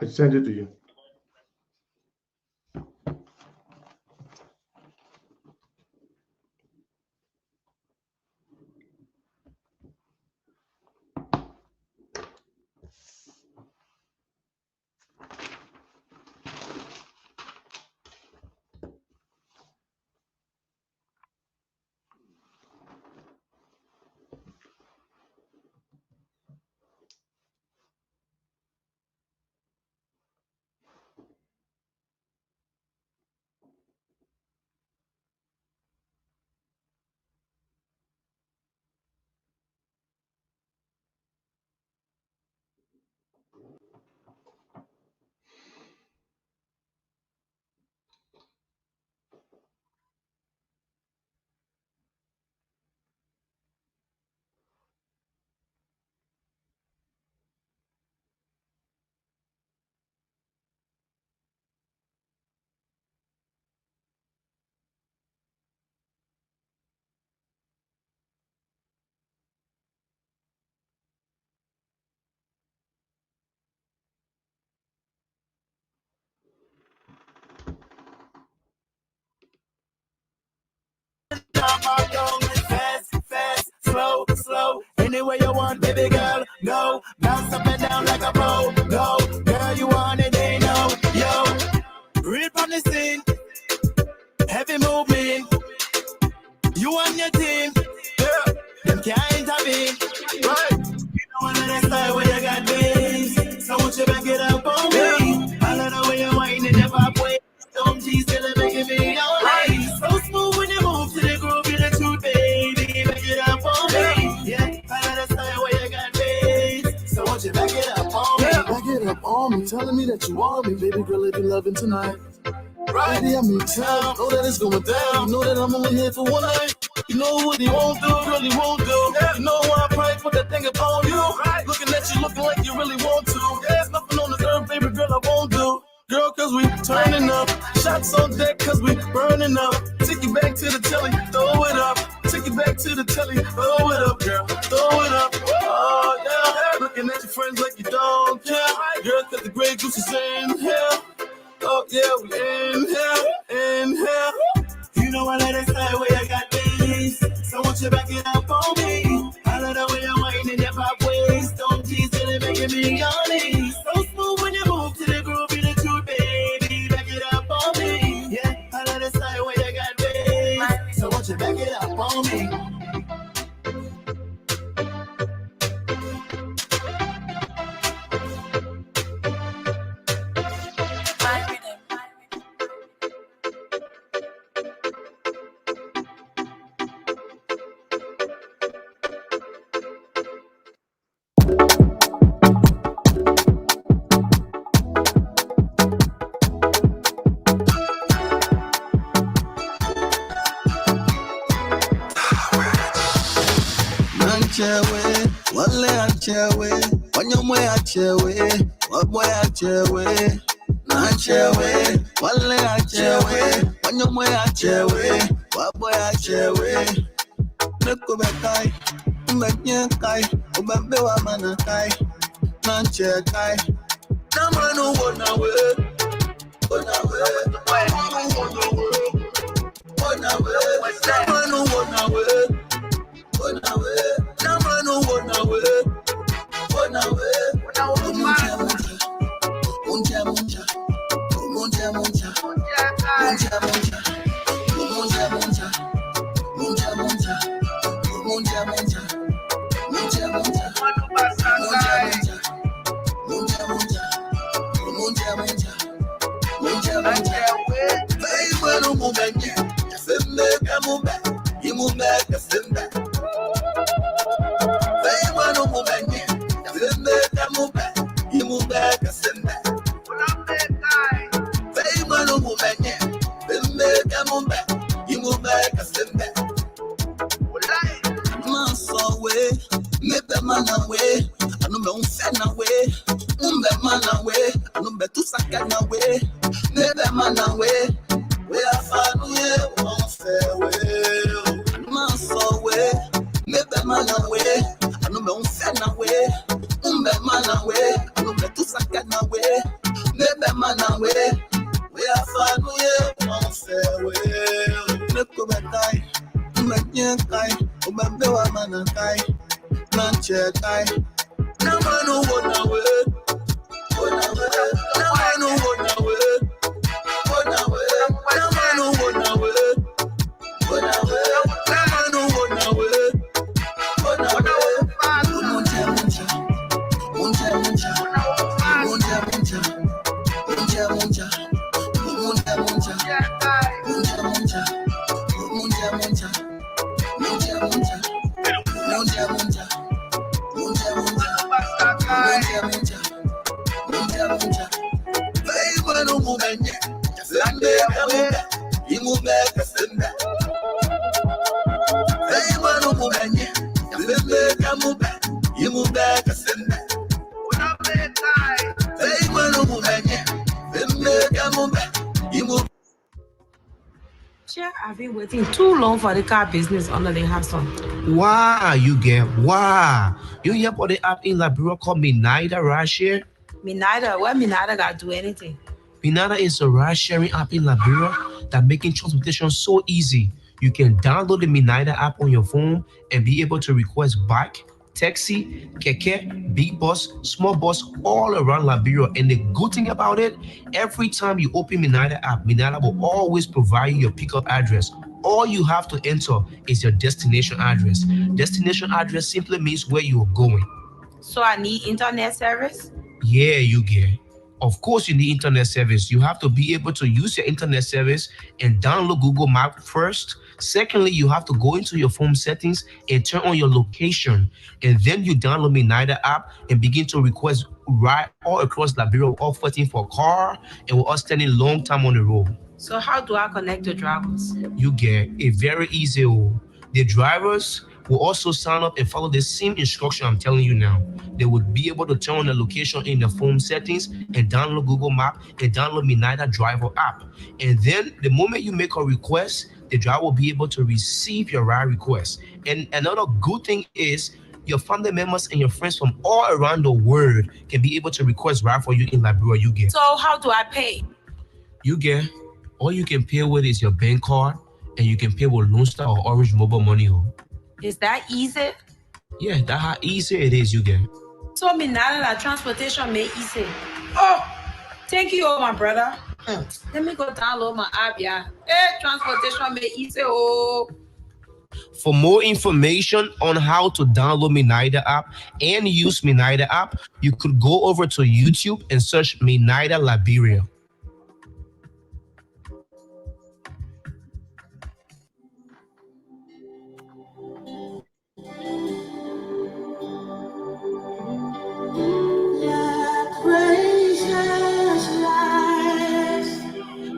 I sent it to you. Fast, slow. Anywhere you want, baby girl, go. Bounce up and down like a pro. Go, girl, you want it, they know. Yo, real on the scene. Heavy movement. You and your team. Yeah, them can't intervene. Right. You know one of that style where you got this. So won't you back it up on me? I love the way you're whining your pop way. Don't tease till it's making me alright. So smooth when you move to the groove, you're the truth, baby. Back it up on me. Yeah, I love the style where you got this. So won't you back it up on me? Yeah, back it up on me, telling me that you want me, baby girl, if you loving tonight. Right, I mean, tell, know that it's going down. You know that I'm only here for one night. You know what he won't do, really won't do. You know why I probably put that thing upon you. Looking at you, looking like you really want to. There's nothing on the earth, baby girl, I won't do. Girl, cause we turning up. Shots on deck, cause we burning up. Take it back to the telly, throw it up. Take it back to the telly, throw it up, girl. Throw it up. Oh, yeah. Looking at your friends like you don't care. Girl, cause the Grey Goose is in here. Oh, yeah, we in here. You know I let it slide where you got this. So won't you back it up on me? I love the way you're whining your pop waist. Don't tease till it making me honest. So smooth when you move to the groove, you're the truth, baby. Back it up on me. Yeah, I love the slide where you got this. So won't you back it up on me? Wale achewe, wanyomwe achewe, wabwe achewe, na achewe, wale achewe, wanyomwe achewe, wabwe achewe. Nekubekai, umenyekai, ubambewa manakai, na chekai. Namanu wonawe, wonawe, namanu wonawe, wonawe. Nyankai, Obambewa Manakai, Nanchekai, Namano Wonawe, Wonawe, Namano Wonawe, Wonawe, Namano Wonawe, Wonawe, Namano Wonawe, Wonawe, Muncha, Muncha, Muncha, Muncha, Muncha, Muncha, Muncha, Muncha, Muncha, Muncha, Muncha, Muncha. Munja, munja, munja, munja, munja, munja, munja, munja, munja, munja. Hey, manu mumenye, sende amuka, imume kasenda. Hey, manu mumenye, sende amuka, imume kasenda. Hey, manu mumenye, sende amuka, imume. I've been waiting too long for the car business under the have some. Wow, you get wow. You hear about the app in Liberia called Minida right here? Minida, what Minida got to do anything? Minida is a ride sharing app in Liberia that making transportation so easy. You can download the Minida app on your phone and be able to request bike, taxi, keke, big bus, small bus all around Liberia. And the good thing about it, every time you open Minida app, Minida will always provide you your pickup address. All you have to enter is your destination address. Destination address simply means where you are going. So I need internet service? Yeah, you get. Of course, you need internet service. You have to be able to use your internet service and download Google Maps first. Secondly, you have to go into your phone settings and turn on your location. And then you download Minida app and begin to request ride all across Liberia, all fighting for a car, and we're all standing long time on the road. So how do I connect to drivers? You get it very easy. The drivers will also sign up and follow the same instruction I'm telling you now. They would be able to turn on the location in the phone settings and download Google Maps and download Minida Driver app. And then the moment you make a request, the driver will be able to receive your ride request. And another good thing is your family members and your friends from all around the world can be able to request ride for you in Liberia. You get. So how do I pay? You get. All you can pay with is your bank card, and you can pay with Lone Star or Orange Mobile Money. Is that easy? Yeah, that's how easy it is, you get. So Minida transportation made easy. Oh, thank you, my brother. Let me go download my app, yeah. Hey, transportation made easy, oh. For more information on how to download Minida app and use Minida app, you could go over to YouTube and search Minida Liberia.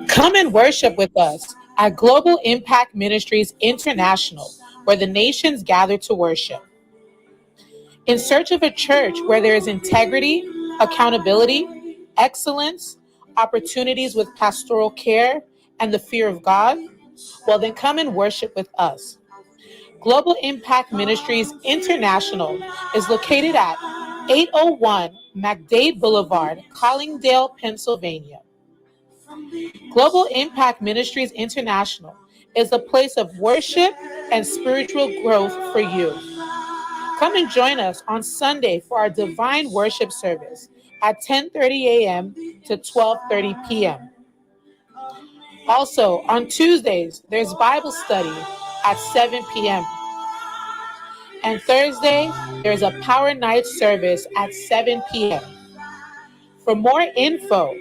Come and worship with us at Global Impact Ministries International, where the nations gather to worship. In search of a church where there is integrity, accountability, excellence, opportunities with pastoral care, and the fear of God, well then come and worship with us. Global Impact Ministries International is located at 801 McDade Boulevard, Collingdale, Pennsylvania. Global Impact Ministries International is a place of worship and spiritual growth for you. Come and join us on Sunday for our divine worship service at 10:30 a.m. to 12:30 p.m. Also, on Tuesdays, there's Bible study at 7 p.m. And Thursday, there's a Power Night service at 7 p.m. For more info,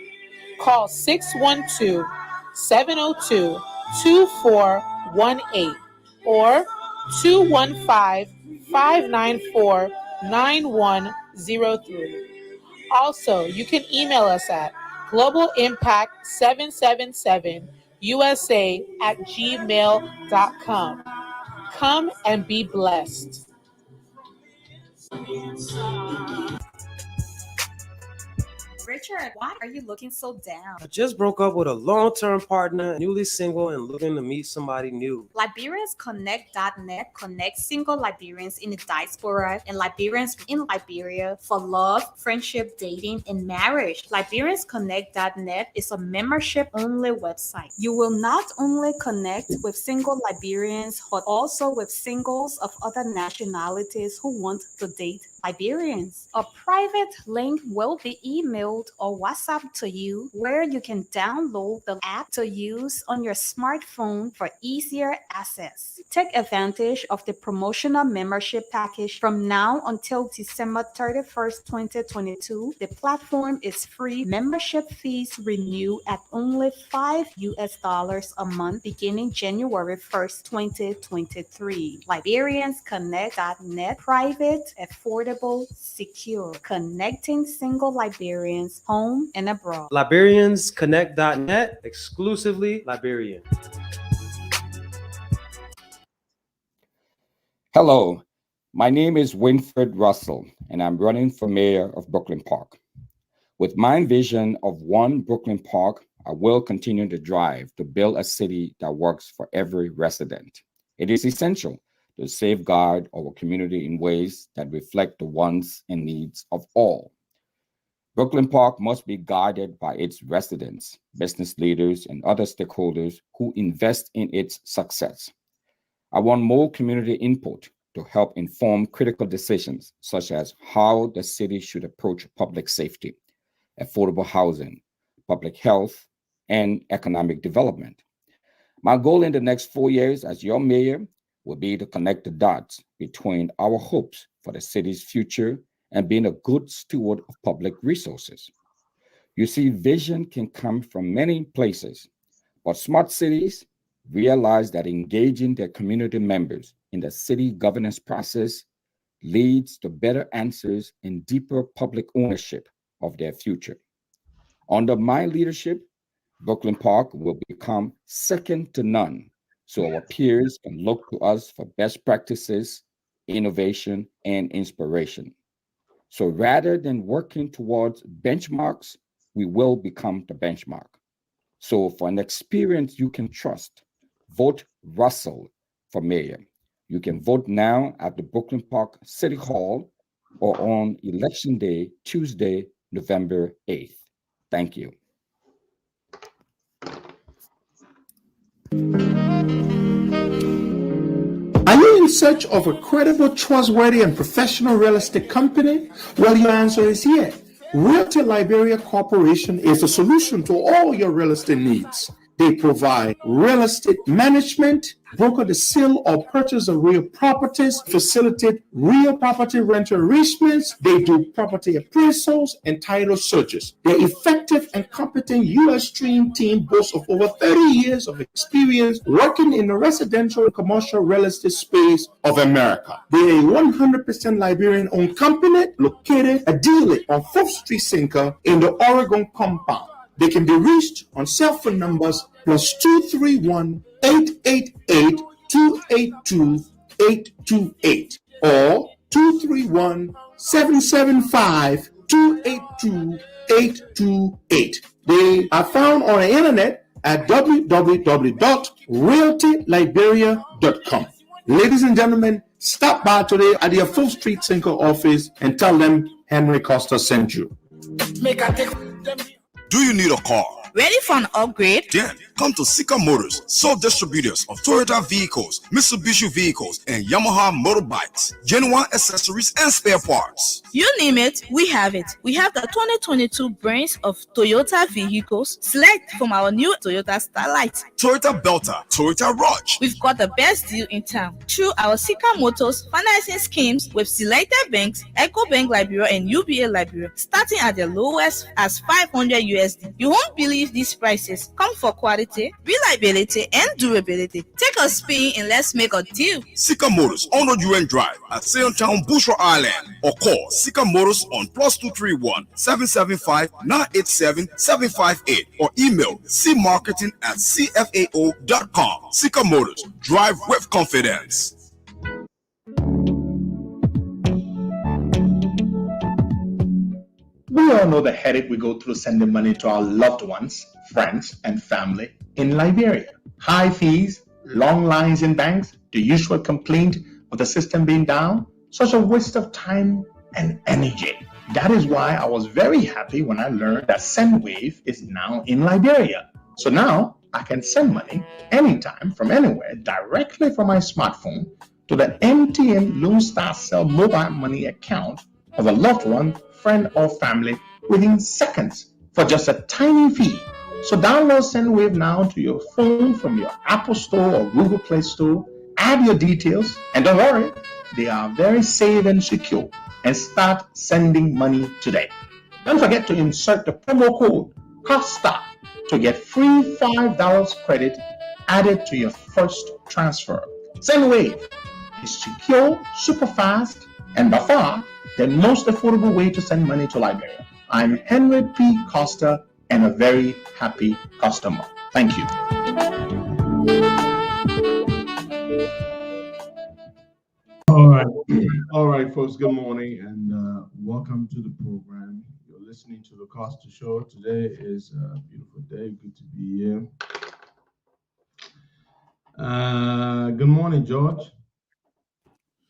call 612-702-2418 or 215-594-9103. Also, you can email us at globalimpact777usa@gmail.com. Come and be blessed. Richard, why are you looking so down? I just broke up with a long-term partner, newly single and looking to meet somebody new. Liberians Connect.net connects single Liberians in the diaspora and Liberians in Liberia for love, friendship, dating, and marriage. Liberians Connect.net is a membership-only website. You will not only connect with single Liberians, but also with singles of other nationalities who want to date Liberians. A private link will be emailed or WhatsApp to you where you can download the app to use on your smartphone for easier access. Take advantage of the promotional membership package from now until December 31st, 2022. The platform is free. Membership fees renew at only $5 a month beginning January 1st, 2023. Liberians Connect.net, private, affordable, secure, connecting single Liberians home and abroad. Liberians Connect.net, exclusively Liberian. Hello, my name is Winfred Russell, and I'm running for mayor of Brooklyn Park. With my vision of one Brooklyn Park, I will continue to drive to build a city that works for every resident. It is essential to safeguard our community in ways that reflect the wants and needs of all. Brooklyn Park must be guided by its residents, business leaders, and other stakeholders who invest in its success. I want more community input to help inform critical decisions, such as how the city should approach public safety, affordable housing, public health, and economic development. My goal in the next 4 years as your mayor will be to connect the dots between our hopes for the city's future and being a good steward of public resources. You see, vision can come from many places, but smart cities realize that engaging their community members in the city governance process leads to better answers and deeper public ownership of their future. Under my leadership, Brooklyn Park will become second to none, so our peers can look to us for best practices, innovation, and inspiration. So rather than working towards benchmarks, we will become the benchmark. So for an experience you can trust, vote Russell for mayor. You can vote now at the Brooklyn Park City Hall or on Election Day, Tuesday, November 8th. Thank you. Are you in search of a credible, trustworthy, and professional real estate company? Well, your answer is yes. Realty Liberia Corporation is the solution to all your real estate needs. They provide real estate management, broker the sale or purchase of real properties, facilitate real property rental arrangements. They do property appraisals and title searches. Their effective and competent U.S. Stream team boasts of over 30 years of experience working in the residential and commercial real estate space of America. They are a 100% Liberian-owned company located ideally on 4th Street Sinker in the Oregon compound. They can be reached on cell phone numbers +231 888 282 828 or 231 775 282 828. They are found on the internet at www.realtyliberia.com. Ladies and gentlemen, stop by today at the 4th Street Sinker office and tell them Henry Costa sent you. Do you need a car? Ready for an upgrade? Then come to CFAO Motors, sole distributors of Toyota vehicles, Mitsubishi vehicles, and Yamaha motorbikes, genuine accessories and spare parts. You name it, we have it. We have the 2022 brands of Toyota vehicles. Select from our new Toyota Starlight, Toyota Belter, Toyota Rush. We've got the best deal in town. Through our CFAO Motors financing schemes with selected banks, EcoBank Liberia and UBA Liberia, starting at the lowest as 500 USD. You won't believe these prices. Come for quality, reliability, and durability. Take a spin and let's make a deal. CFAO Motors on the UN Drive at Sayotown, Bushra Island, or call CFAO Motors on +231 775 987 758 or email cmarketing@cfao.com. CFAO Motors, drive with confidence. We We all know the headache we go through sending money to our loved ones, friends, and family in Liberia. High fees, long lines in banks, the usual complaint of the system being down, such a waste of time and energy. That is why I was very happy when I learned that Sendwave is now in Liberia. So now I can send money anytime from anywhere directly from my smartphone to the MTN Lone Star Cell mobile money account of a loved one, friend, or family within seconds for just a tiny fee. So download Sendwave now to your phone from your Apple Store or Google Play Store. Add your details, and don't worry, they are very safe and secure. And start sending money today. Don't forget to insert the promo code COSTA to get free $5 credit added to your first transfer. Sendwave is secure, super fast, and by far the most affordable way to send money to Liberia. I'm Henry P. Costa and a very happy customer. Thank you. All right, folks, good morning and welcome to the program. You're listening to the Costa Show. Today is a beautiful day. Good to be here. Good morning, George.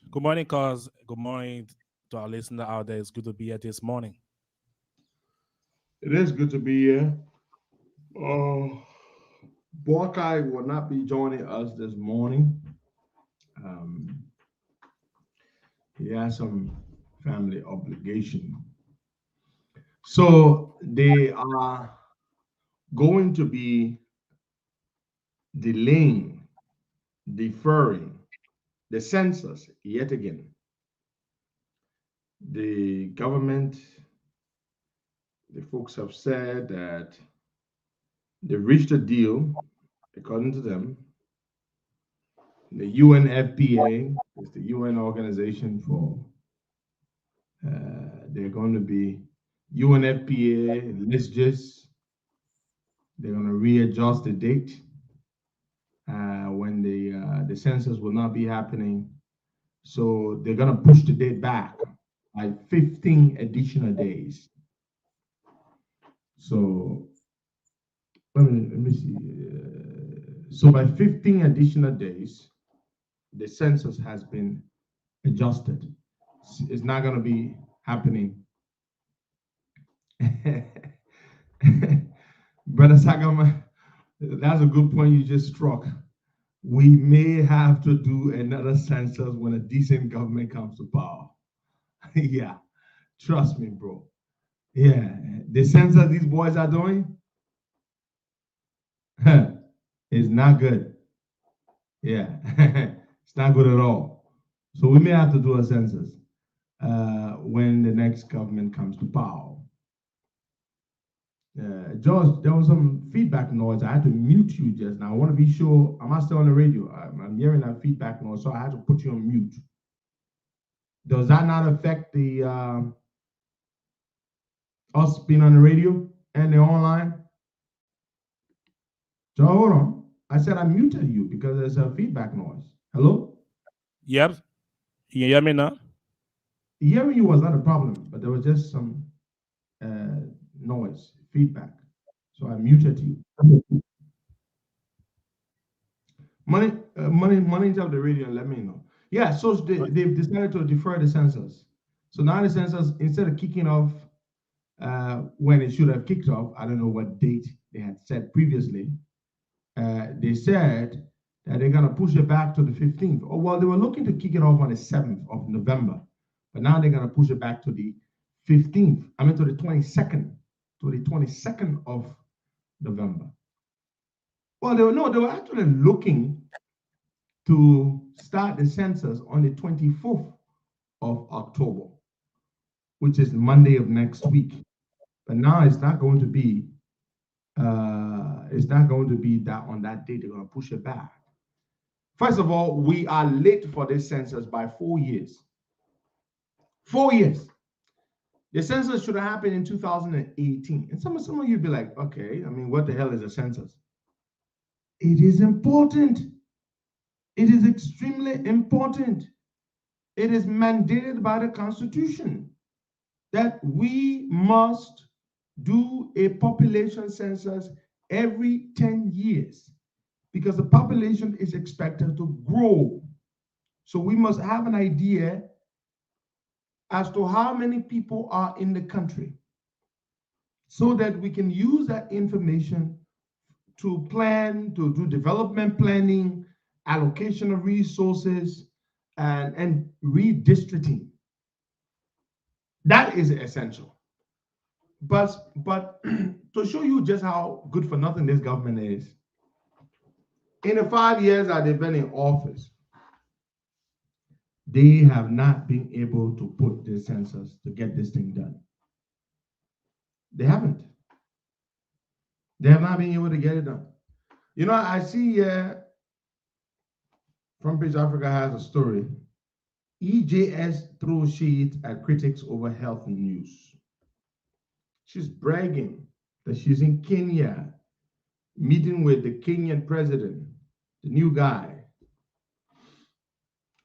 Good morning, Cos. Good morning to our listener out there. It's good to be here this morning. It is good to be here. Buckeye will not be joining us this morning. He has some family obligation. So they are going to be deferring the census yet again. The government, the folks have said that they reached a deal, according to them. The UNFPA is the UN organization for, they're going to be UNFPA, let's just, they're going to readjust the date when the census will not be happening. So they're going to push the date back by 15 additional days. So let me see. So by 15 additional days, the census has been adjusted. It's not going to be happening. Brother Sagama, that's a good point you just struck. We may have to do another census when a decent government comes to power. Yeah, trust me, bro. Yeah, the census these boys are doing is not good. Yeah, it's not good at all. So we may have to do a census when the next government comes to power. George, there was some feedback noise. I had to mute you just now. I want to be sure. Am I still on the radio? I'm hearing that feedback noise, so I had to put you on mute. Does that not affect the us being on the radio and the online? So hold on. I said I muted you because there's a feedback noise. Hello? Yep. You hear me now? Hearing you was not a problem, but there was just some noise, feedback. So I muted you. Money tell the radio and let me know. Yeah, so they've decided to defer the census. So now the census, instead of kicking off when it should have kicked off, I don't know what date they had said previously, they said that they're going to push it back to the 15th. Oh, well, they were looking to kick it off on the 7th of November, but now they're going to push it back to the 15th, to the 22nd, of November. Well, they were actually looking to start the census on the 24th of October, which is Monday of next week. But now it's not going to be that on that date. They're going to push it back. First of all, we are late for this census by 4 years. 4 years. The census should have happened in 2018. And some of you be like, okay, what the hell is a census? It is important. It is extremely important. It is mandated by the Constitution. that we must do a population census every 10 years because the population is expected to grow. So we must have an idea as to how many people are in the country so that we can use that information to plan, to do development planning, allocation of resources, and redistricting. That is essential. But to show you just how good for nothing this government is, in the 5 years that they've been in office, they have not been able to put the census to get this thing done. They haven't. They have not been able to get it done. You know, I see Front Page Africa has a story. EJS throws shade at critics over health news. She's bragging that she's in Kenya, meeting with the Kenyan president, the new guy,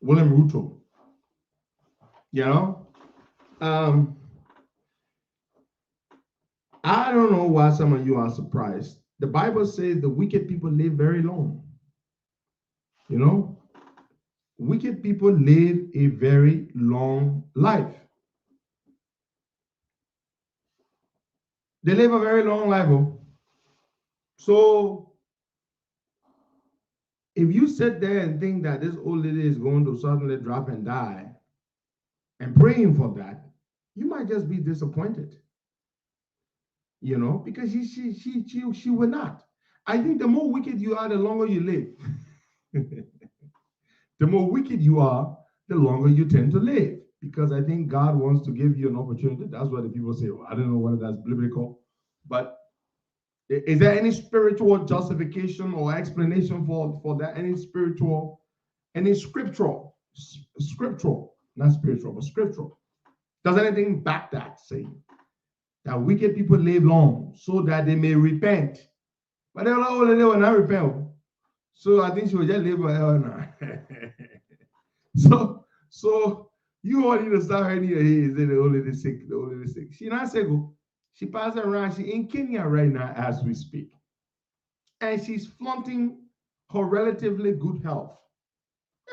William Ruto. You know? I don't know why some of you are surprised. The Bible says the wicked people live very long. You know? Wicked people live a very long life. They live a very long life. So if you sit there and think that this old lady is going to suddenly drop and die, and praying for that, you might just be disappointed. You know, because she will not. I think the more wicked you are, the longer you live. The more wicked you are, the longer you tend to live. Because I think God wants to give you an opportunity. That's what the people say. Well, I don't know whether that's biblical, but is there any spiritual justification or explanation for that? Any spiritual, any scriptural, not spiritual, but scriptural. Does anything back that saying that wicked people live long so that they may repent? But they will not repent. So I think she will just live forever now. So you all need to start hearing your head. The old lady sick, the old lady sick. She not sick. She passing around. She in Kenya right now as we speak. And she's flaunting her relatively good health.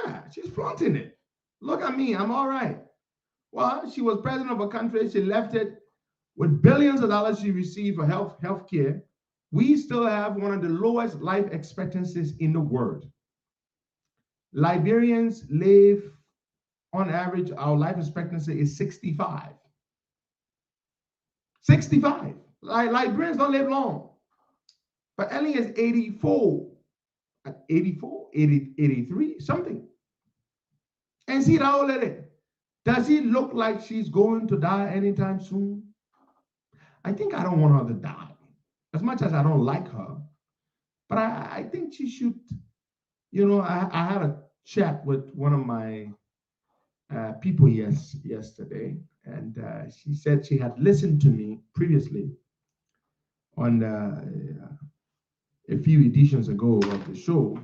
Yeah, she's flaunting it. Look at me, I'm all right. Well, she was president of a country. She left it with billions of dollars she received for health care. We still have one of the lowest life expectancies in the world. Liberians live, on average, our life expectancy is 65. 65. Liberians don't live long. But Ellie is 84. 84, 80, 83, something. And see that old lady. Does it look like she's going to die anytime soon? I think I don't want her to die. As much as I don't like her, but I think she should, you know, I had a chat with one of my people yesterday, and she said she had listened to me previously on a few editions ago of the show,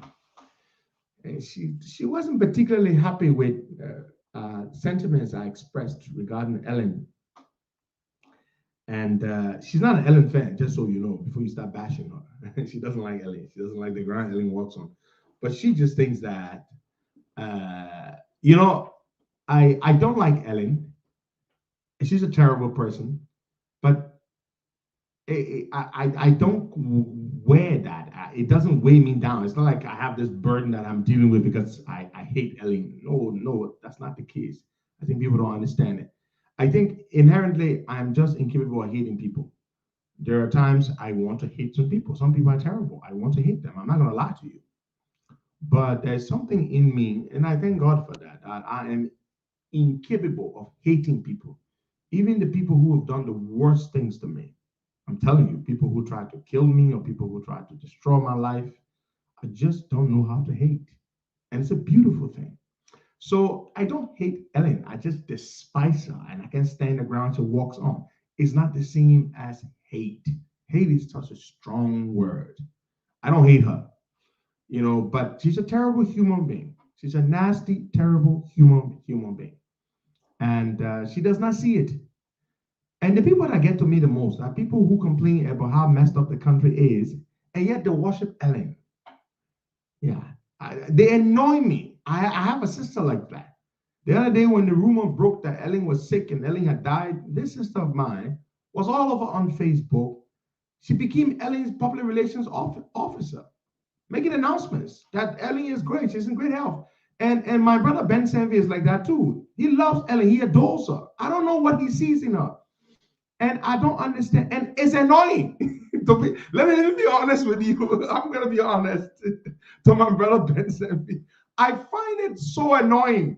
and she wasn't particularly happy with sentiments I expressed regarding Ellen. And she's not an Ellen fan, just so you know, before you start bashing her. She doesn't like Ellen. She doesn't like the ground Ellen walks on. But she just thinks that, you know, I don't like Ellen. She's a terrible person. But I don't wear that. It doesn't weigh me down. It's not like I have this burden that I'm dealing with because I hate Ellen. No, that's not the case. I think people don't understand it. I think inherently I'm just incapable of hating people. There are times I want to hate some people. Some people are terrible. I want to hate them. I'm not going to lie to you. But there's something in me, and I thank God for that. I am incapable of hating people, even the people who have done the worst things to me. I'm telling you, people who try to kill me or people who try to destroy my life, I just don't know how to hate. And it's a beautiful thing. So I don't hate Ellen. I just despise her, and I can't stand the ground she walks on. It's not the same as hate. Hate is such a strong word. I don't hate her, you know, but she's a terrible human being. She's a nasty, terrible human being. And she does not see it. And the people that get to me the most are people who complain about how messed up the country is, and yet they worship Ellen. Yeah, they annoy me. I have a sister like that. The other day when the rumor broke that Ellen was sick and Ellen had died, this sister of mine was all over on Facebook. She became Ellen's public relations officer, making announcements that Ellen is great. She's in great health. And my brother Ben Sendwave is like that too. He loves Ellen. He adores her. I don't know what he sees in her. And I don't understand. And it's annoying. Let me be honest with you. I'm going to be honest to my brother Ben Sendwave. I find it so annoying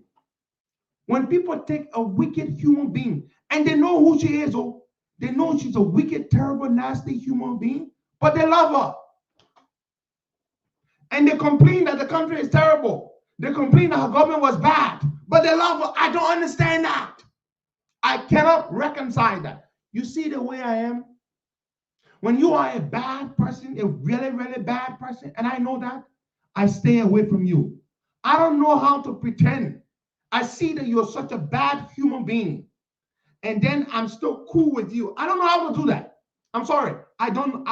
when people take a wicked human being and they know who she is. Oh, they know she's a wicked, terrible, nasty human being, but they love her. And they complain that the country is terrible. They complain that her government was bad, but they love her. I don't understand that. I cannot reconcile that. You see the way I am? When you are a bad person, a really, really bad person, and I know that, I stay away from you. I don't know how to pretend. I see that you're such a bad human being, and then I'm still cool with you. I don't know how to do that. I'm sorry. I don't know.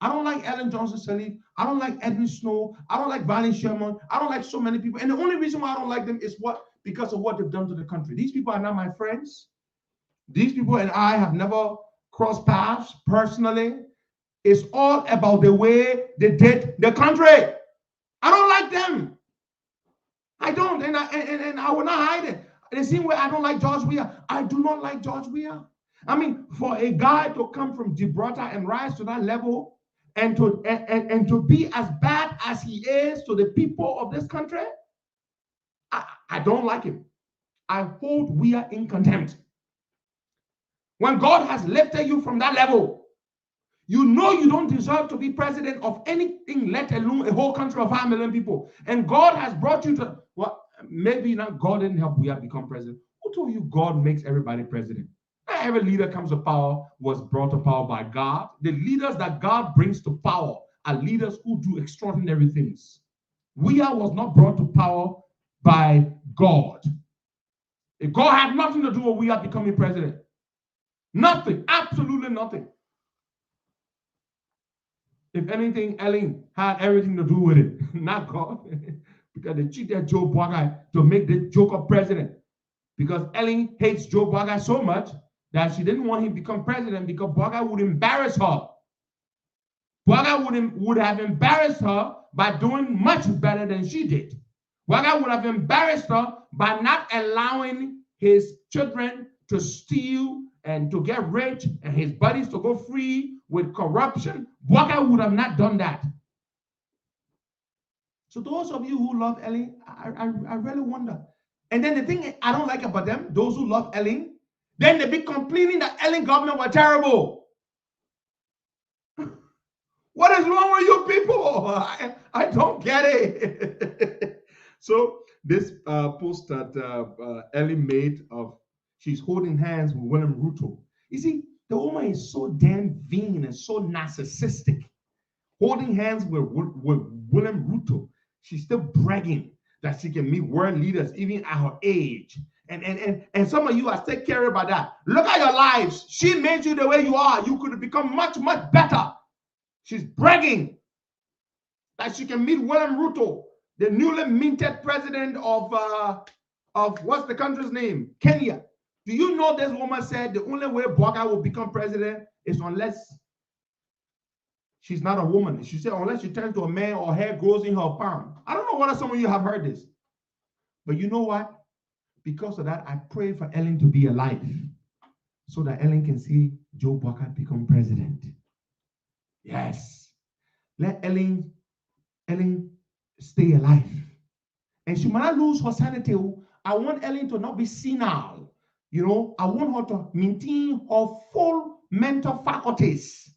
I don't like Ellen Johnson Sirleaf. I don't like Edwin Snow. I don't like Valen Sherman. I don't like so many people. And the only reason why I don't like them is because of what they've done to the country. These people are not my friends. These people and I have never crossed paths personally. It's all about the way they did the country. I don't like them. I don't, and I will not hide it. The same way I don't like George Weah. I do not like George Weah. I mean, for a guy to come from Gibraltar and rise to that level and to be as bad as he is to the people of this country, I don't like him. I hold Weah in contempt. When God has lifted you from that level, you know you don't deserve to be president of anything, let alone a whole country of 5 million people. And God has brought you to, well, maybe not God didn't help Weah become president. Who told you God makes everybody president? Not every leader comes to power was brought to power by God. The leaders that God brings to power are leaders who do extraordinary things. Weah was not brought to power by God. If God had nothing to do with Weah becoming president. Nothing, absolutely nothing. If anything, Ellen had everything to do with it, not God. Because they cheated Joe Boakai to make the Joker president. Because Ellen hates Joe Boakai so much that she didn't want him to become president because Boakai would embarrass her. Boakai would have embarrassed her by doing much better than she did. Boakai would have embarrassed her by not allowing his children to steal and to get rich and his buddies to go free with corruption. Boakai would have not done that. So those of you who love Ellen, I really wonder. And then the thing I don't like about them, those who love Ellen, then they be complaining that Ellen government were terrible. What is wrong with you people? I don't get it. So this post that Ellen made of she's holding hands with William Ruto. You see, the woman is so damn vain and so narcissistic. Holding hands with William Ruto. She's still bragging that she can meet world leaders even at her age. And some of you are still caring about that. Look at your lives. She made you the way you are. You could have become much, much better. She's bragging that she can meet William Ruto, the newly minted president of what's the country's name? Kenya. Do you know this woman said the only way Boakai will become president is unless she's not a woman. She said unless she turns to a man or hair grows in her palm. I don't know whether some of you have heard this. But you know what? Because of that, I pray for Ellen to be alive so that Ellen can see Joe Boakai become president. Yes. Let Ellen stay alive. And she might not lose her sanity. I want Ellen to not be senile. You know, I want her to maintain her full mental faculties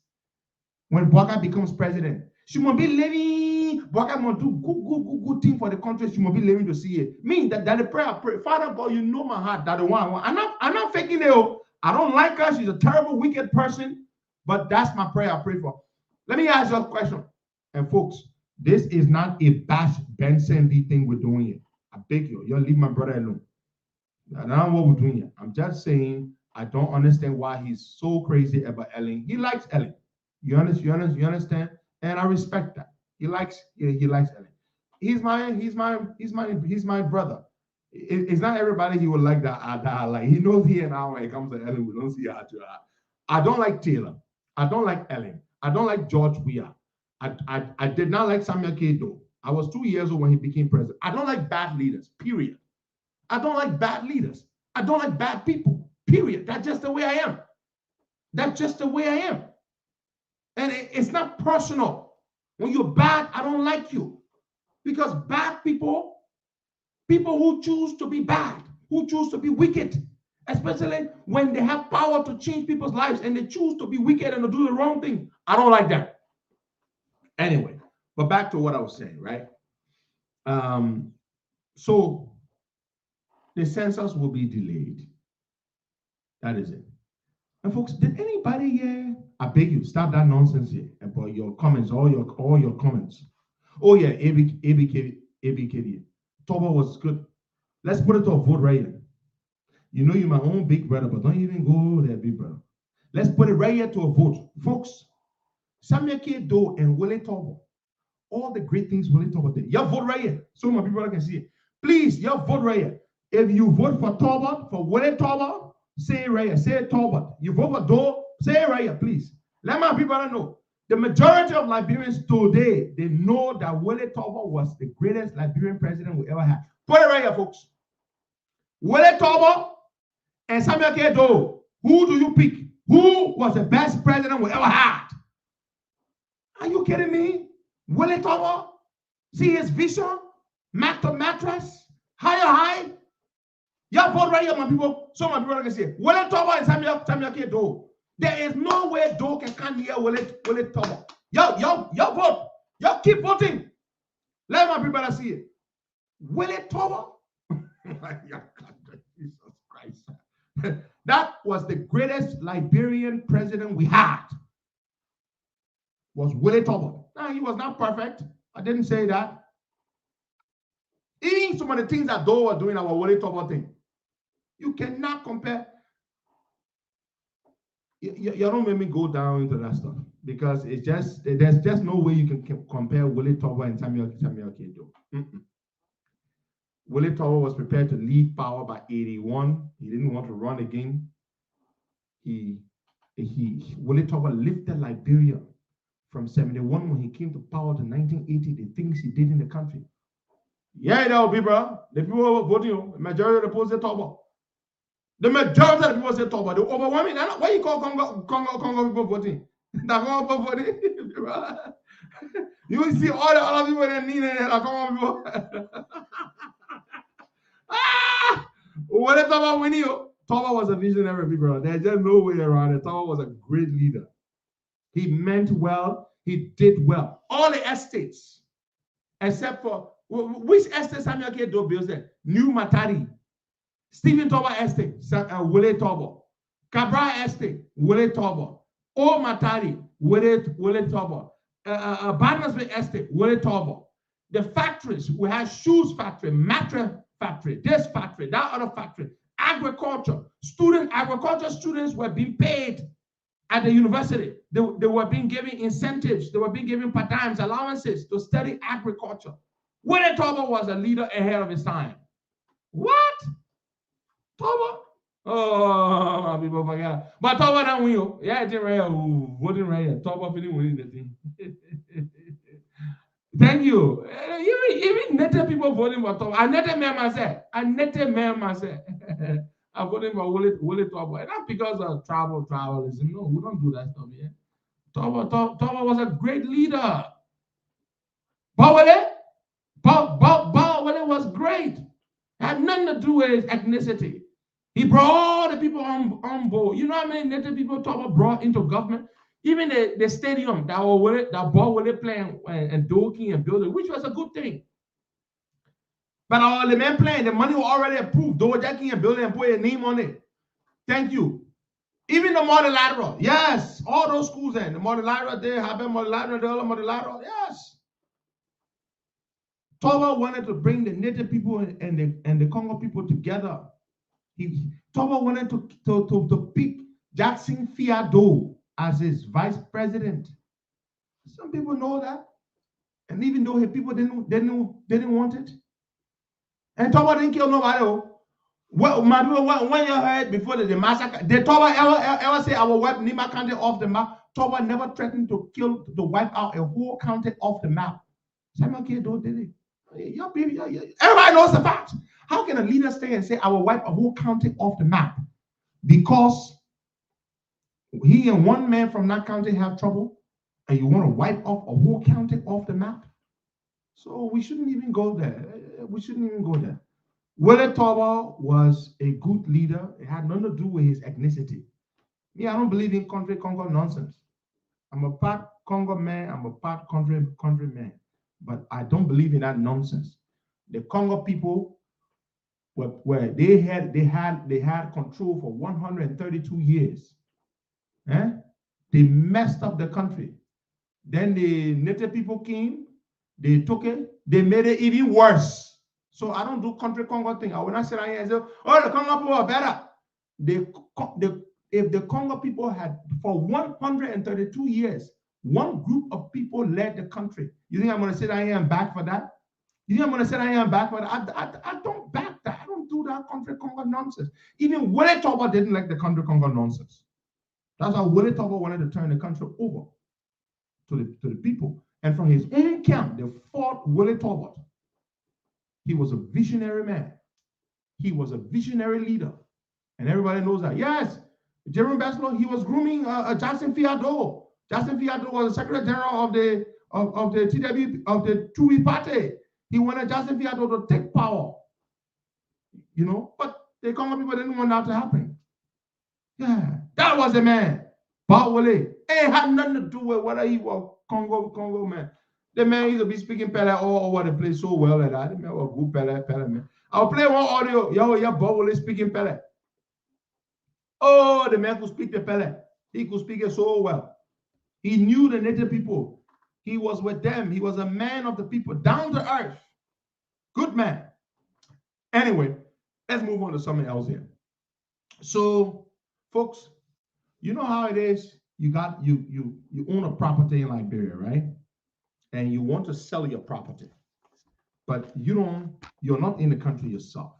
when Boakai becomes president. She must be living, Boakai must do good thing for the country. She must be living to see it. Me, that the prayer I pray, Father God, you know my heart, that the one I want. I'm not faking it. I don't like her. She's a terrible, wicked person. But that's my prayer I pray for. Let me ask you a question. And folks, this is not a bash Ben Sendwave thing we're doing here. I beg you, y'all leave my brother alone. That's not what we're doing here. I'm just saying I don't understand why he's so crazy about Ellen. He likes Ellen. You understand? And I respect that. He likes Ellen. He's my brother. It's not everybody he would like that I like. He knows he and I, when it comes to Ellen, we don't see eye to eye. I don't like Taylor. I don't like Ellen. I don't like George Weah. I did not like Samuel Kedo. I was 2 years old when he became president. I don't like bad leaders, period. I don't like bad leaders. I don't like bad people, period. That's just the way I am. That's just the way I am. And it's not personal. When you're bad, I don't like you. Because bad people who choose to be bad, who choose to be wicked, especially when they have power to change people's lives and they choose to be wicked and to do the wrong thing, I don't like that. Anyway, but back to what I was saying, right? So the census will be delayed. That is it. And folks, did anybody here? I beg you, stop that nonsense here about your comments, all your comments. Oh yeah, ABKD. Toba was good. Let's put it to a vote right here. You know you're my own big brother, but don't even go there, big brother. Let's put it right here to a vote. Folks, Samuel Kedo and Willie Toba, all the great things Willie Toba did. Your vote right here, so my people can see it. Please, your vote right here. If you vote for Toba, for Willie Toba, say it right here. Say it, Toba. You vote for Do, say it right here, please. Let my people know. The majority of Liberians today, they know that Willie Toba was the greatest Liberian president we ever had. Put it right here, folks. Willie Toba and Samuel Kedo. Who do you pick? Who was the best president we ever had? Are you kidding me? Willie Toba? See his vision? Mat to mattress? Higher. Y'all vote right here, my people. So my people can see it. Willie Toba and Samuel Kedo. There is no way Do can come here Willie Toba. Y'all vote. Y'all keep voting. Let my people see it. Willie Toba? Jesus Christ. That was the greatest Liberian president we had. Was Willie Toba. Now, he was not perfect. I didn't say that. Even some of the things that Do were doing our Willie Toba thing. You cannot compare. You don't make me go down into that stuff because there's just no way you can compare Willie Toba and Samuel Kedo. Willie Toba was prepared to leave power by 81. He didn't want to run again. Willie Toba lifted Liberia from 71 when he came to power to 1980. The things he did in the country. Yeah, that will be, bro. The people were voting. The majority of the people say Toba. The majority of the people say Toba. The overwhelming. Why you call Congo people voting? The Congo people voting. You will see all the other people that need it. The Congo people. What is Toba winning? Toba was a visionary, bro. There's just no way around it. Toba was a great leader. He meant well. He did well. All the estates, except for which estate Samuel Kedo built there? New Matari, Stephen Toba Estate, Willie Toba, Cabra Estate, Willie Toba, Old Matari, Willie Toba, Barnesville Estate, Willie Toba. The factories, we had shoes factory, mattress factory, this factory, that other factory, agriculture students were being paid at the university. They were being given incentives. They were being given part-time allowances to study agriculture. Willie Toba was a leader ahead of his time. What? Toba? Oh, people forget. But Toba don't win. Yeah, it's voting right here. Toba didn't win the thing. Thank you. Even native people voting for Toba. I native man myself. I'm voting for Willie Toba. And not because of tribalism. No, we don't do that stuff here. Toba was a great leader. Bawale was great. Had nothing to do with his ethnicity. He brought all the people on board. You know how many native people Toba brought into government? Even the stadium that ball Willie playing and doking and building, which was a good thing. But all the men playing, the money was already approved. Door jacking and building and put a name on it. Thank you. Even the multilateral, yes, all those schools in the multilateral, they have been multilateral, yes. Toba wanted to bring the native people and the Congo people together. Toba wanted to pick Jackson Fiado as his vice president. Some people know that. And even though his people didn't want it. And Toba didn't kill nobody. Well, when you heard before the massacre, did Toba ever say I will wipe Nima County off the map? Toba never threatened to wipe out a whole county off the map. Simon Kedo did it. Everybody knows the fact. How can a leader stay and say I will wipe a whole county off the map? Because he and one man from that county have trouble, and you want to wipe off a whole county off the map? So we shouldn't even go there. We shouldn't even go there. Willie Toba was a good leader. It had nothing to do with his ethnicity. Me, I don't believe in country Congo nonsense. I'm a part Congo man. I'm a part country man. But I don't believe in that nonsense. The Congo people where they had control for 132 years. They messed up the country. Then the native people came, they took it, they made it even worse. So I don't do country Congo thing. I will not sit here and say, oh, the Congo people are better. If the Congo people had, for 132 years, one group of people led the country, you think I'm going to sit here and back for that? You think I'm going to sit here and back for that? I don't back that. I don't do that country Congo nonsense. Even Willie Toba didn't like the country Congo nonsense. That's why Willie Toba wanted to turn the country over to the people. And from his own camp, they fought Willie Toba. He was a visionary man. He was a visionary leader. And everybody knows that. Yes, Jeremy Baslow, he was grooming Jackson Fiado. Jackson Fiado was the Secretary General of the TW of the Tui Party. He wanted Jackson Fiado to take power. You know, but the Congo people didn't want that to happen. Yeah, that was the man. Bow Willie. It had nothing to do with whether he was Congo man. The man used to be speaking Pele all over the place so well that I didn't know good Pele man. I'll play one audio. Yo, Bow Willie speaking Pele. Oh, the man could speak the Pele. He could speak it so well. He knew the native people. He was with them. He was a man of the people, down to earth. Good man. Anyway, let's move on to something else here. So, folks, you know how it is. You own a property in Liberia, right? And you want to sell your property, but you're not in the country yourself.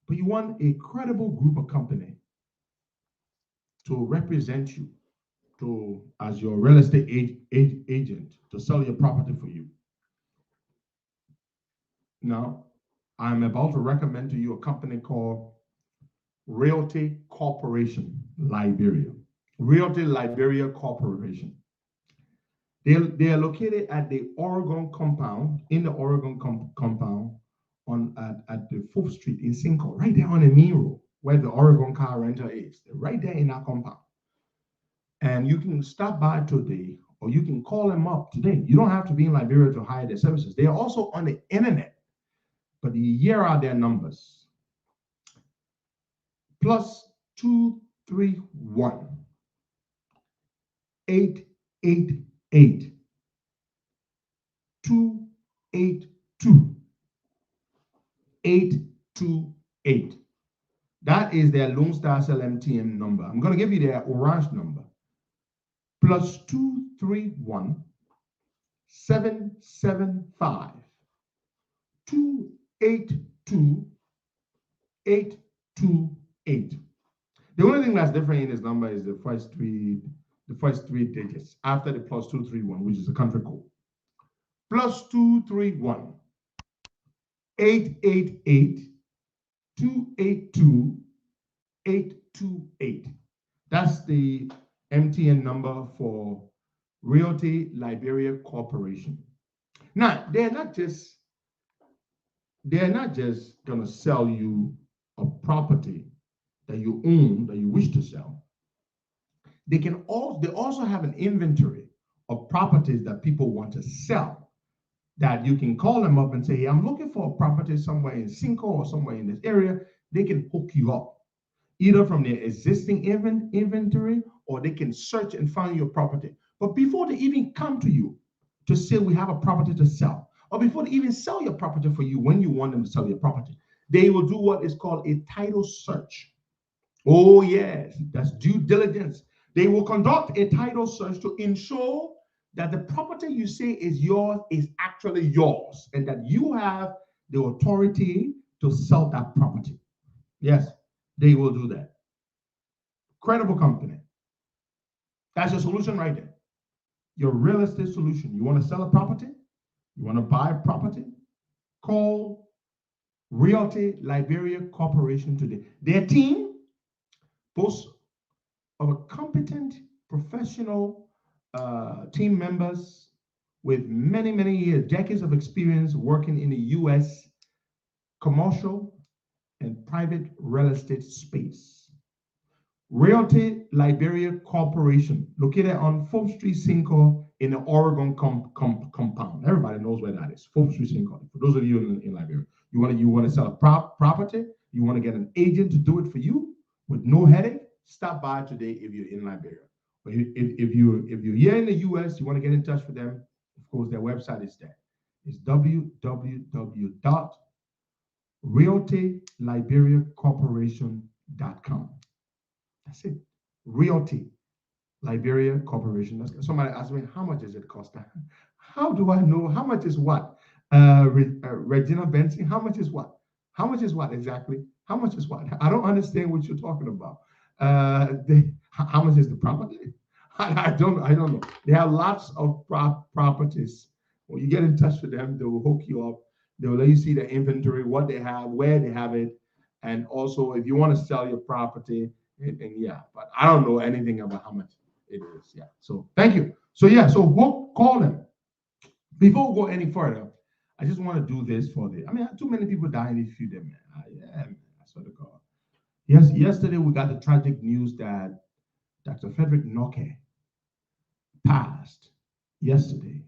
But you want a credible group of company to represent you, as your real estate agent, to sell your property for you. Now, I'm about to recommend to you a company called Realty Corporation Liberia. Realty Liberia Corporation. They are located at the Oregon compound, in the Oregon compound at the 4th Street in Cinco, right there on the main road where the Oregon car rental is. They're right there in that compound. And you can stop by today, or you can call them up today. You don't have to be in Liberia to hire their services. They are also on the internet, but here are their numbers. +231 888 282 828. That is their Lone Star Cell MTN number. I'm going to give you their orange number. +231 775 282 828. The only thing that's different in this number is the first three digits after the +231, which is a country code. +231 888 282 828. That's the MTN number for Realty Liberia Corporation. Now, they're not just going to sell you a property that you own, that you wish to sell. They also have an inventory of properties that people want to sell, that you can call them up and say, hey, I'm looking for a property somewhere in Cinco or somewhere in this area. They can hook you up, either from their existing inventory, or they can search and find your property. But before they even come to you to say we have a property to sell, or before they even sell your property for you when you want them to sell your property, They will do what is called a title search. Oh, yes, that's due diligence. They will conduct a title search to ensure that the property you say is yours is actually yours and that you have the authority to sell that property. Yes, they will do that. Credible company. That's your solution right there. Your real estate solution. You want to sell a property? You want to buy a property? Call Realty Liberia Corporation today. Their team boasts of a competent, professional team members with many, many years, decades of experience working in the U.S. commercial and private real estate space. Realty Liberia Corporation, located on 4th Street, Cinco, in the Oregon compound. Everybody knows where that is. 4th Street, Cinco. For those of you in Liberia, you want to sell a property, you want to get an agent to do it for you with no headache. Stop by today if you're in Liberia. But if you're here in the U.S., you want to get in touch with them. Of course, their website is there. It's www.realtyliberiacorporation.com. That's it. Realty Liberia Corporation. Somebody asked me, how much does it cost? How do I know? How much is what? Regina Benson, how much is what? How much is what exactly? How much is what? I don't understand what you're talking about. How much is the property? I don't know. They have lots of properties. When you get in touch with them, they will hook you up. They will let you see the inventory, what they have, where they have it, and also if you want to sell your property. And yeah, but I don't know anything about how much it is. Yeah. So thank you. So yeah, so we'll call them. Before we go any further, I just want to do this for the. I mean, too many people dying if you did, man. Yeah, man, I swear to God. Yes, yesterday we got the tragic news that Dr. Frederick Noke passed. Yesterday,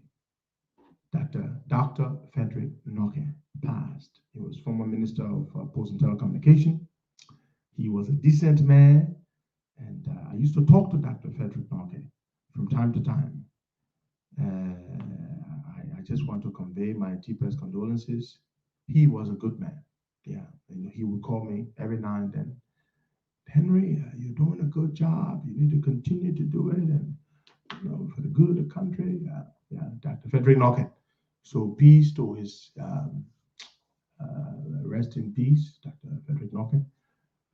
Dr. Frederick Noke passed. He was former Minister of Post and Telecommunication. He was a decent man, and I used to talk to Dr. Frederick Noke from time to time. I just want to convey my deepest condolences. He was a good man. Yeah, and he would call me every now and then. Henry, you're doing a good job. You need to continue to do it, and for the good of the country. Yeah, Dr. Frederick Noke. So peace to his rest in peace, Dr. Frederick Noke.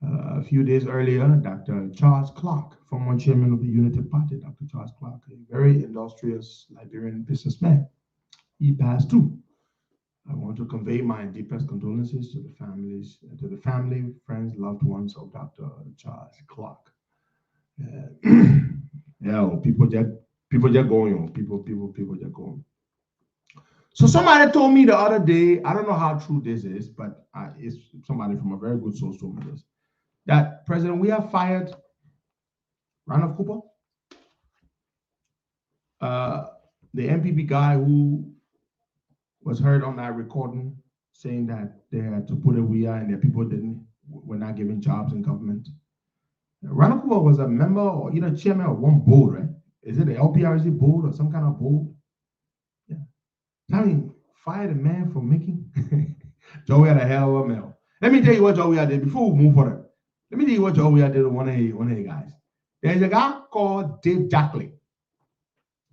A few days earlier, Dr. Charles Clark, former chairman of the Unity Party, Dr. Charles Clark, a very industrious Liberian businessman, he passed too. I want to convey my deepest condolences to the families, to the family, friends, loved ones of Dr. Charles Clark. Yeah, people just going on. People just going. So somebody told me the other day, I don't know how true this is, but it's somebody from a very good source told me this, that President Weah fired Randolph Cooper, the MPP guy who was heard on that recording saying that they had to put a Weah and their people were not given jobs in government. Randolph Cooper was a member or either chairman of one board, right? Is it the LPRC board or some kind of board? Yeah. I mean, fired a man for making Joey had a hell of a mail. Let me tell you what Joey did before we move forward. Let me tell you what Joey did to one of the guys. There's a guy called Dave Jackley.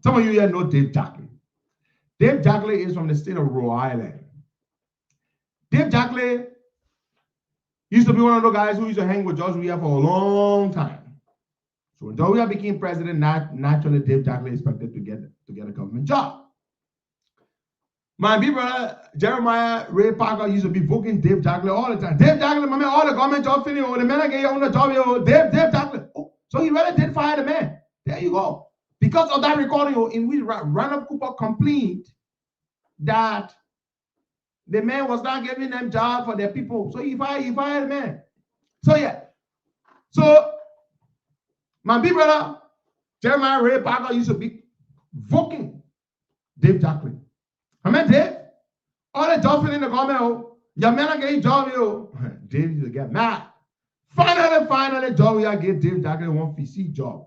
Some of you here know Dave Jackley. Dave Jackley is from the state of Rhode Island. Dave Jackley used to be one of the guys who used to hang with George Weah for a long time. So when George Weah became president, naturally Dave Jackley expected to get a government job. My big brother Jeremiah Ray Parker used to be booking Dave Jackley all the time. Dave Jackley, my man, all the government job finished. The man get on the job, Dave Jackley. Oh, so he really did fire the man. There you go. Because of that recording in which Randolph Cooper complained that the man was not giving them job for their people. So he fired the man. So yeah. So my big brother Jeremiah Ray Parker used to be booking Dave Jackley. I mean, Dave, all the job in the government, your man get job, Dave used to get mad. Finally, job we get Dave Jackley one PC job.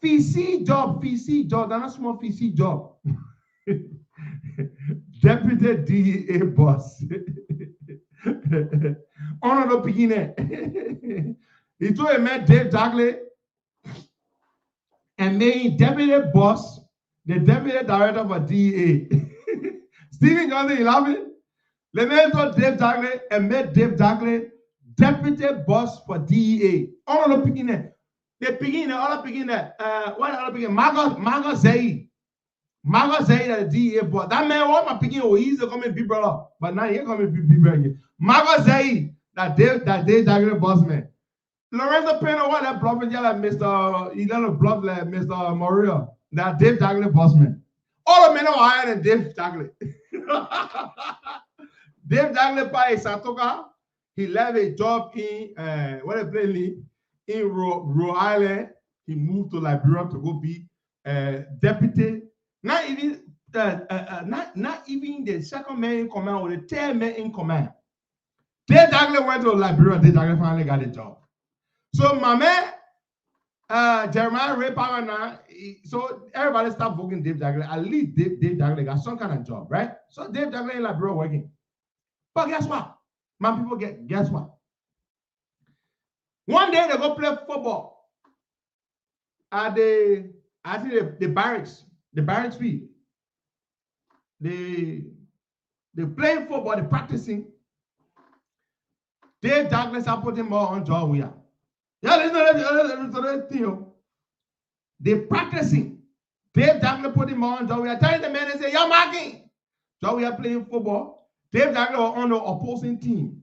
PC job, that's not small PC job. Deputy DEA boss. On the beginning. He told a man, Dave Dagley, and made him deputy boss, the deputy director for DEA. Stephen Johnson, you laughing? The man told Dave Dagley and made Dave Dagley deputy boss for DEA. All of the beginning. The beginning, all the beginning, what all the beginning? Margot Zaid. Margot Zaid at the DEA boss. That man, what my beginning, oh, he's coming big brother. But now he's coming big brother. Margot Zaid, that Dave Dagley boss man. Lorenzo Pena, what that bluffing yell at Mr. He let a bluff like Mr. Maria. That Dave Dagley boss man. All the men are higher than Dave Dagley. Dave Dagley by Satoka. He left a job in in Rhode Island. He moved to Liberia to go be deputy. Not even not even the second man in command or the third man in command. Dave Dagley went to Liberia. Dave Dagley finally got a job. So my man, Jeremiah Ray Power now, so everybody start voting Dave Dagley. At least Dave Dagley got some kind of job, right? So Dave Dagley in Liberia working. But guess what? My people guess what? One day they go play football at the barracks field. They playing football, they practicing. Dave Dagley start putting more on John Weah. Yeah, listen to that thing. They practicing. Dave Dagley put him on. John Weah telling the man and say, "You're marking." John Weah playing football. Dave Dagley was on the opposing team.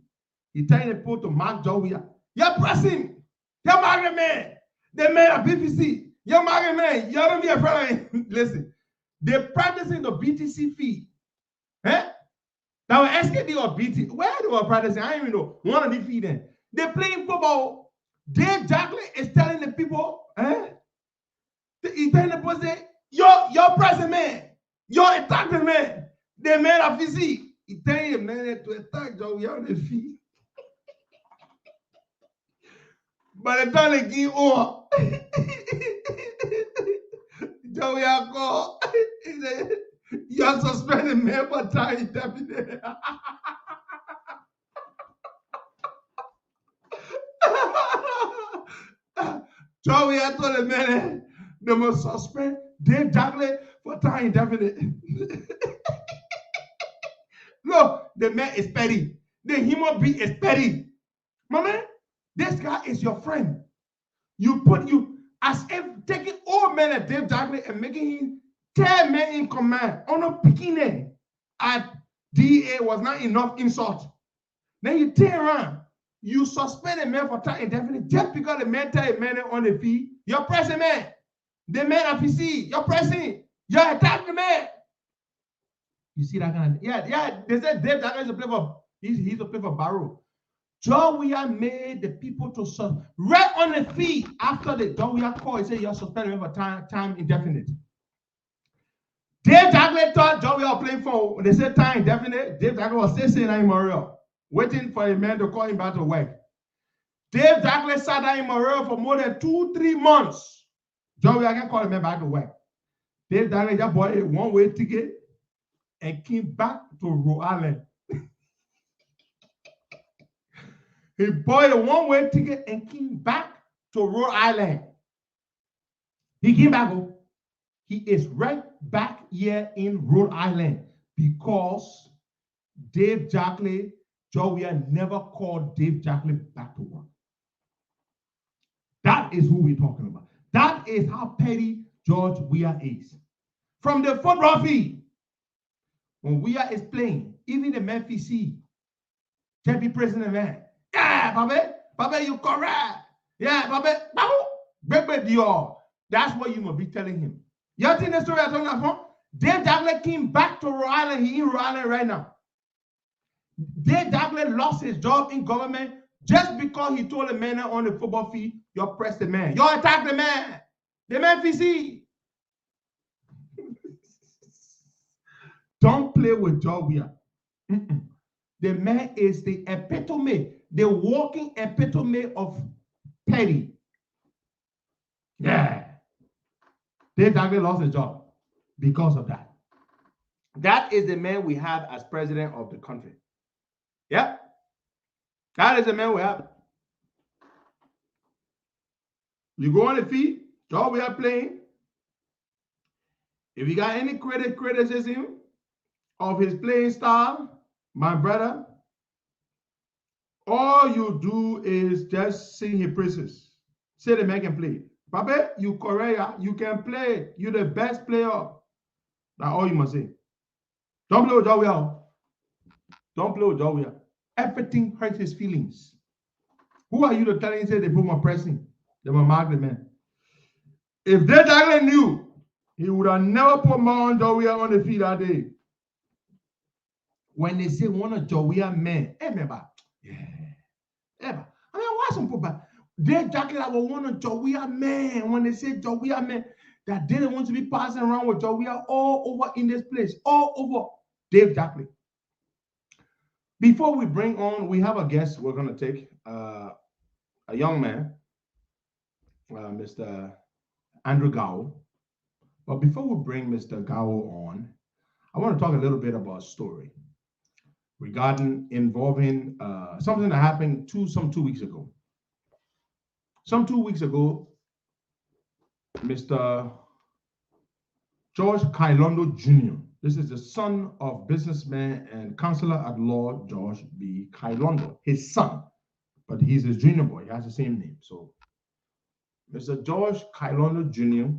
He telling the people to mark John Weah. You're pressing. You're marking man. They made a BTC. You're marking man. You don't be afraid of him. Listen, they're practicing the BTC feed. Eh? Now SKD or BT. Where they were practicing? I don't even know. One of the feed then. They're playing football. Dave Dagley is telling the people, he's telling the people, say, you're pressing man, you're attacking man. They made a physique. He's telling the man to attack Joe, you're on the feet. By the time they give over, Joe, you're called. He said, you're suspended man for time indefinite. Joey, I told the man they must suspend Dave Dagley for time indefinite. Look, the man is petty. The human being is petty. My man, this guy is your friend. You as if taking all men at Dave Dagley and making him 10 men in command on a beginning at DA was not enough insult. Then you turn around. You suspend a man for time indefinite just because the man tell a man on the field, you're pressing man. The man at PC, you're pressing. You're attacking the man. You see that kind of yeah. They said Dave Dagley is a play for he's a play for Barrow. John Weah made the people to right on the field after the John Weah call. He said you're suspended for time indefinite. Dave Dagley thought John Weah was playing for when they said time indefinite. Dave Dagley was still saying that in Memorial. Waiting for a man to call him back to work. Dave Dagley sat down in Morel for more than 2-3 months. John Weah can call him back to work. Dave Dagley just bought a one-way ticket and came back to Rhode Island. He bought a one-way ticket and came back to Rhode Island. He came back home. He is right back here in Rhode Island because Dave Dagley, John Weah never called Dave Dagley back to work. That is who we're talking about. That is how petty George Weah is. From the football field, when Weah is playing, even the Memphis C, can't be praising the man. Yeah, Papa, you correct. Yeah, Papa, baby, Dior. That's what you must be telling him. You think the story I'm talking about? Dave Dagley came back to Rhode Island. He's in Rhode Island right now. Dave Dagley lost his job in government just because he told a man on the football field, you press the man. You attack the man. The man PC. Don't play with John Weah. The man is the epitome, the walking epitome of petty. Yeah. Dave Dagley lost his job because of that. That is the man we have as president of the country. Yeah. That is the man we have. You go on the feed, all we are playing. If you got any criticism of his playing style, my brother, all you do is just sing his praises. Say the man can play. Papa, you Korea, you can play. You're the best player. That's all you must say. Don't play with Weah. Don't play with Weah. Everything hurts his feelings. Who are you to tell him say they put my pressing? They will mark the man. If they directly knew, he would have never put Mount Weah on the field that day. When they say one of Weah men, remember, ever. I mean, why some people? They exactly like one of Weah men. When they say Weah men, that they don't want to be passing around with Weah all over in this place, all over. Dave Jackley. Before we bring on, we have a guest we're going to take, a young man, Mr. Andrew Gao. But before we bring Mr. Gao on, I want to talk a little bit about a story involving something that happened 2 weeks ago. Some 2 weeks ago, Mr. George Kailondo Jr., this is the son of businessman and counselor at law George B. Kailondo, his son, but he's his junior boy. He has the same name. So Mr. George Kailondo Jr.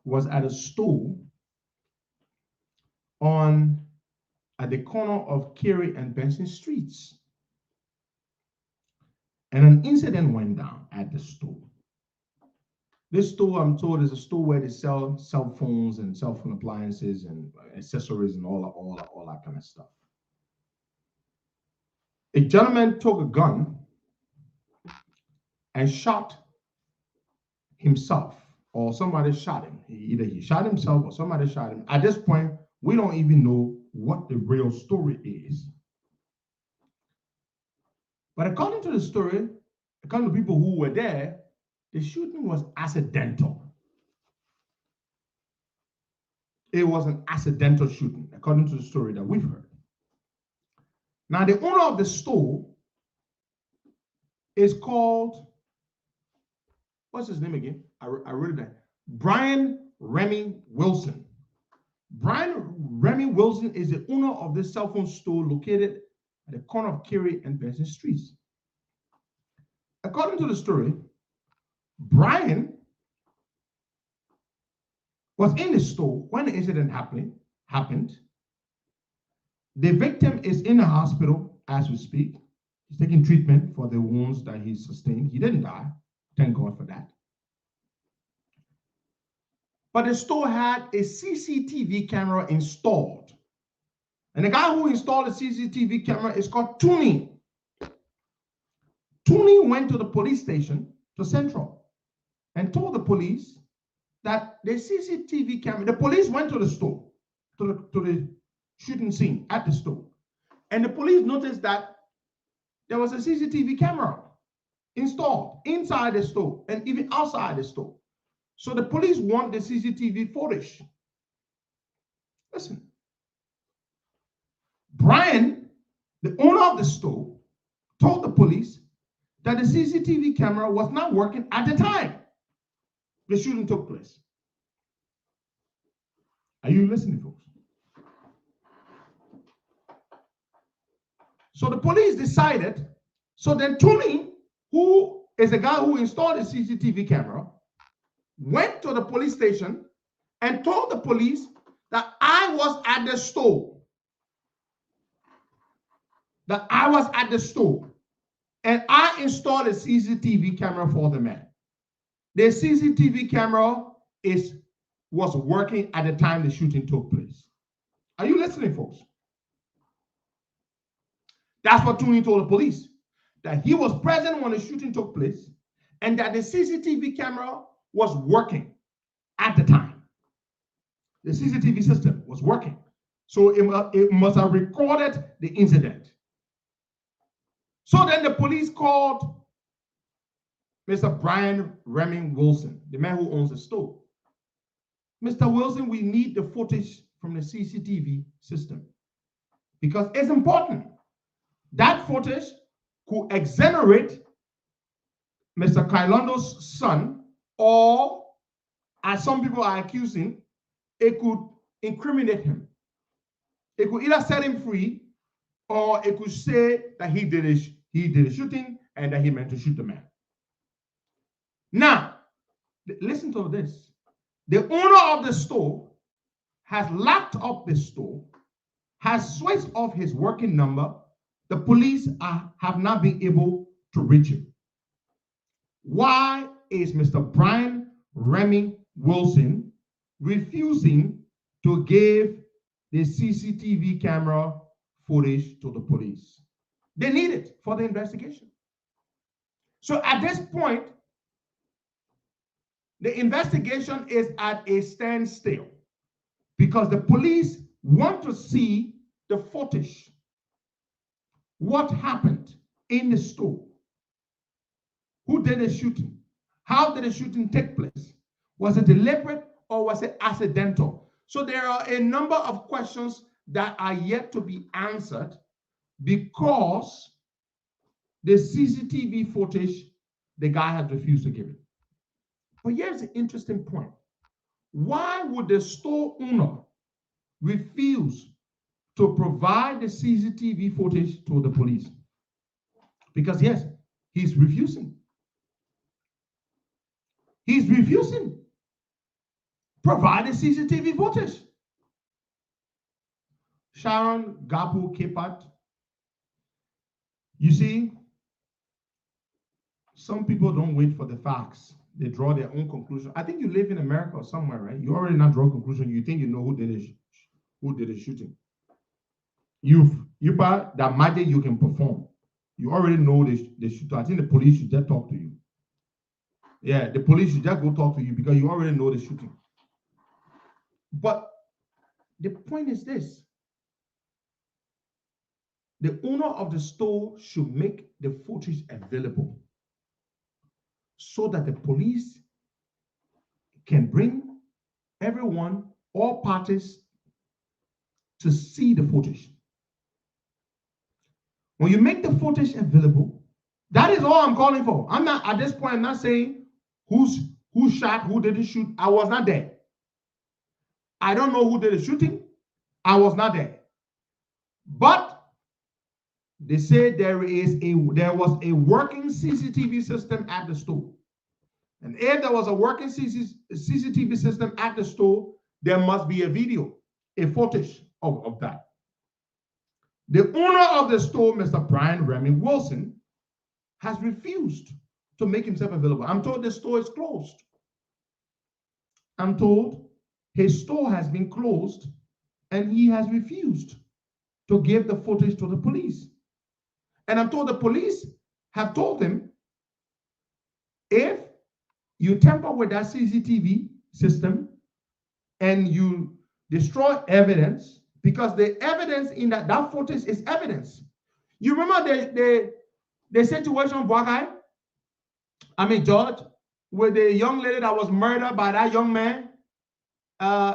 was at a store at the corner of Kerry and Benson Streets. And an incident went down at the store. This store, I'm told, is a store where they sell cell phones and cell phone appliances and accessories and all that kind of stuff. A gentleman took a gun and shot himself, or somebody shot him. Either he shot himself or somebody shot him. At this point, we don't even know what the real story is. But according to the story, according to people who were there, the shooting was accidental. It was an accidental shooting, according to the story that we've heard. Now, the owner of the store is called, what's his name again? I wrote it down. Brian Remy Wilson. Brian Remy Wilson is the owner of this cell phone store located at the corner of Kerry and Benson Streets. According to the story, Brian was in the store when the incident happened. The victim is in the hospital as we speak. He's taking treatment for the wounds that he sustained. He didn't die. Thank God for that. But the store had a CCTV camera installed. And the guy who installed the CCTV camera is called Tony. Tony went to the police station, to Central, and told the police that the CCTV camera, the police went to the store, to the shooting scene at the store. And the police noticed that there was a CCTV camera installed inside the store and even outside the store. So the police want the CCTV footage. Listen. Brian, the owner of the store, told the police that the CCTV camera was not working at the time the shooting took place. Are you listening, folks? So the police decided, so then Tony, who is the guy who installed the CCTV camera, went to the police station and told the police that I was at the store. That I was at the store and I installed a CCTV camera for the man. The CCTV camera was working at the time the shooting took place. Are you listening, folks? That's what Tony told the police, that he was present when the shooting took place and that the CCTV camera was working at the time. The CCTV system was working. So it must have recorded the incident. So then the police called Mr. Brian Remy Wilson, the man who owns the store. Mr. Wilson, we need the footage from the CCTV system because it's important. That footage could exonerate Mr. Kailondo's son, or, as some people are accusing, it could incriminate him. It could either set him free, or it could say that he did a shooting and that he meant to shoot the man. Now, listen to this. The owner of the store has locked up the store, has switched off his working number. The police have not been able to reach him. Why is Mr. Brian Remy Wilson refusing to give the CCTV camera footage to the police? They need it for the investigation. So at this point, the investigation is at a standstill because the police want to see the footage. What happened in the store? Who did the shooting? How did the shooting take place? Was it deliberate or was it accidental? So there are a number of questions that are yet to be answered because the CCTV footage, the guy has refused to give it. But here's the interesting point. Why would the store owner refuse to provide the CCTV footage to the police? Because yes, he's refusing. He's refusing. Provide the CCTV footage. Sharon Gapu Kepat. You see, some people don't wait for the facts. They draw their own conclusion. I think you live in America or somewhere, right? You already not draw a conclusion. You think you know who did the shooting. That magic you can perform. You already know the shooter. I think the police should just talk to you. Yeah, the police should just go talk to you because you already know the shooting. But the point is this. The owner of the store should make the footage available so that the police can bring everyone, all parties, to see the footage. When you make the footage available, that is all I'm calling for. I'm not, at this point, I'm not saying who shot, who didn't shoot. I was not there. I don't know who did the shooting. I was not there. But they say there was a working CCTV system at the store. And if there was a working CCTV system at the store, there must be a video, a footage of that. The owner of the store, Mr. Brian Remy Wilson, has refused to make himself available. I'm told the store is closed. I'm told his store has been closed and he has refused to give the footage to the police. And I'm told the police have told him, if you tamper with that CCTV system and you destroy evidence, because the evidence in that footage is evidence. You remember the situation, George, with the young lady that was murdered by that young man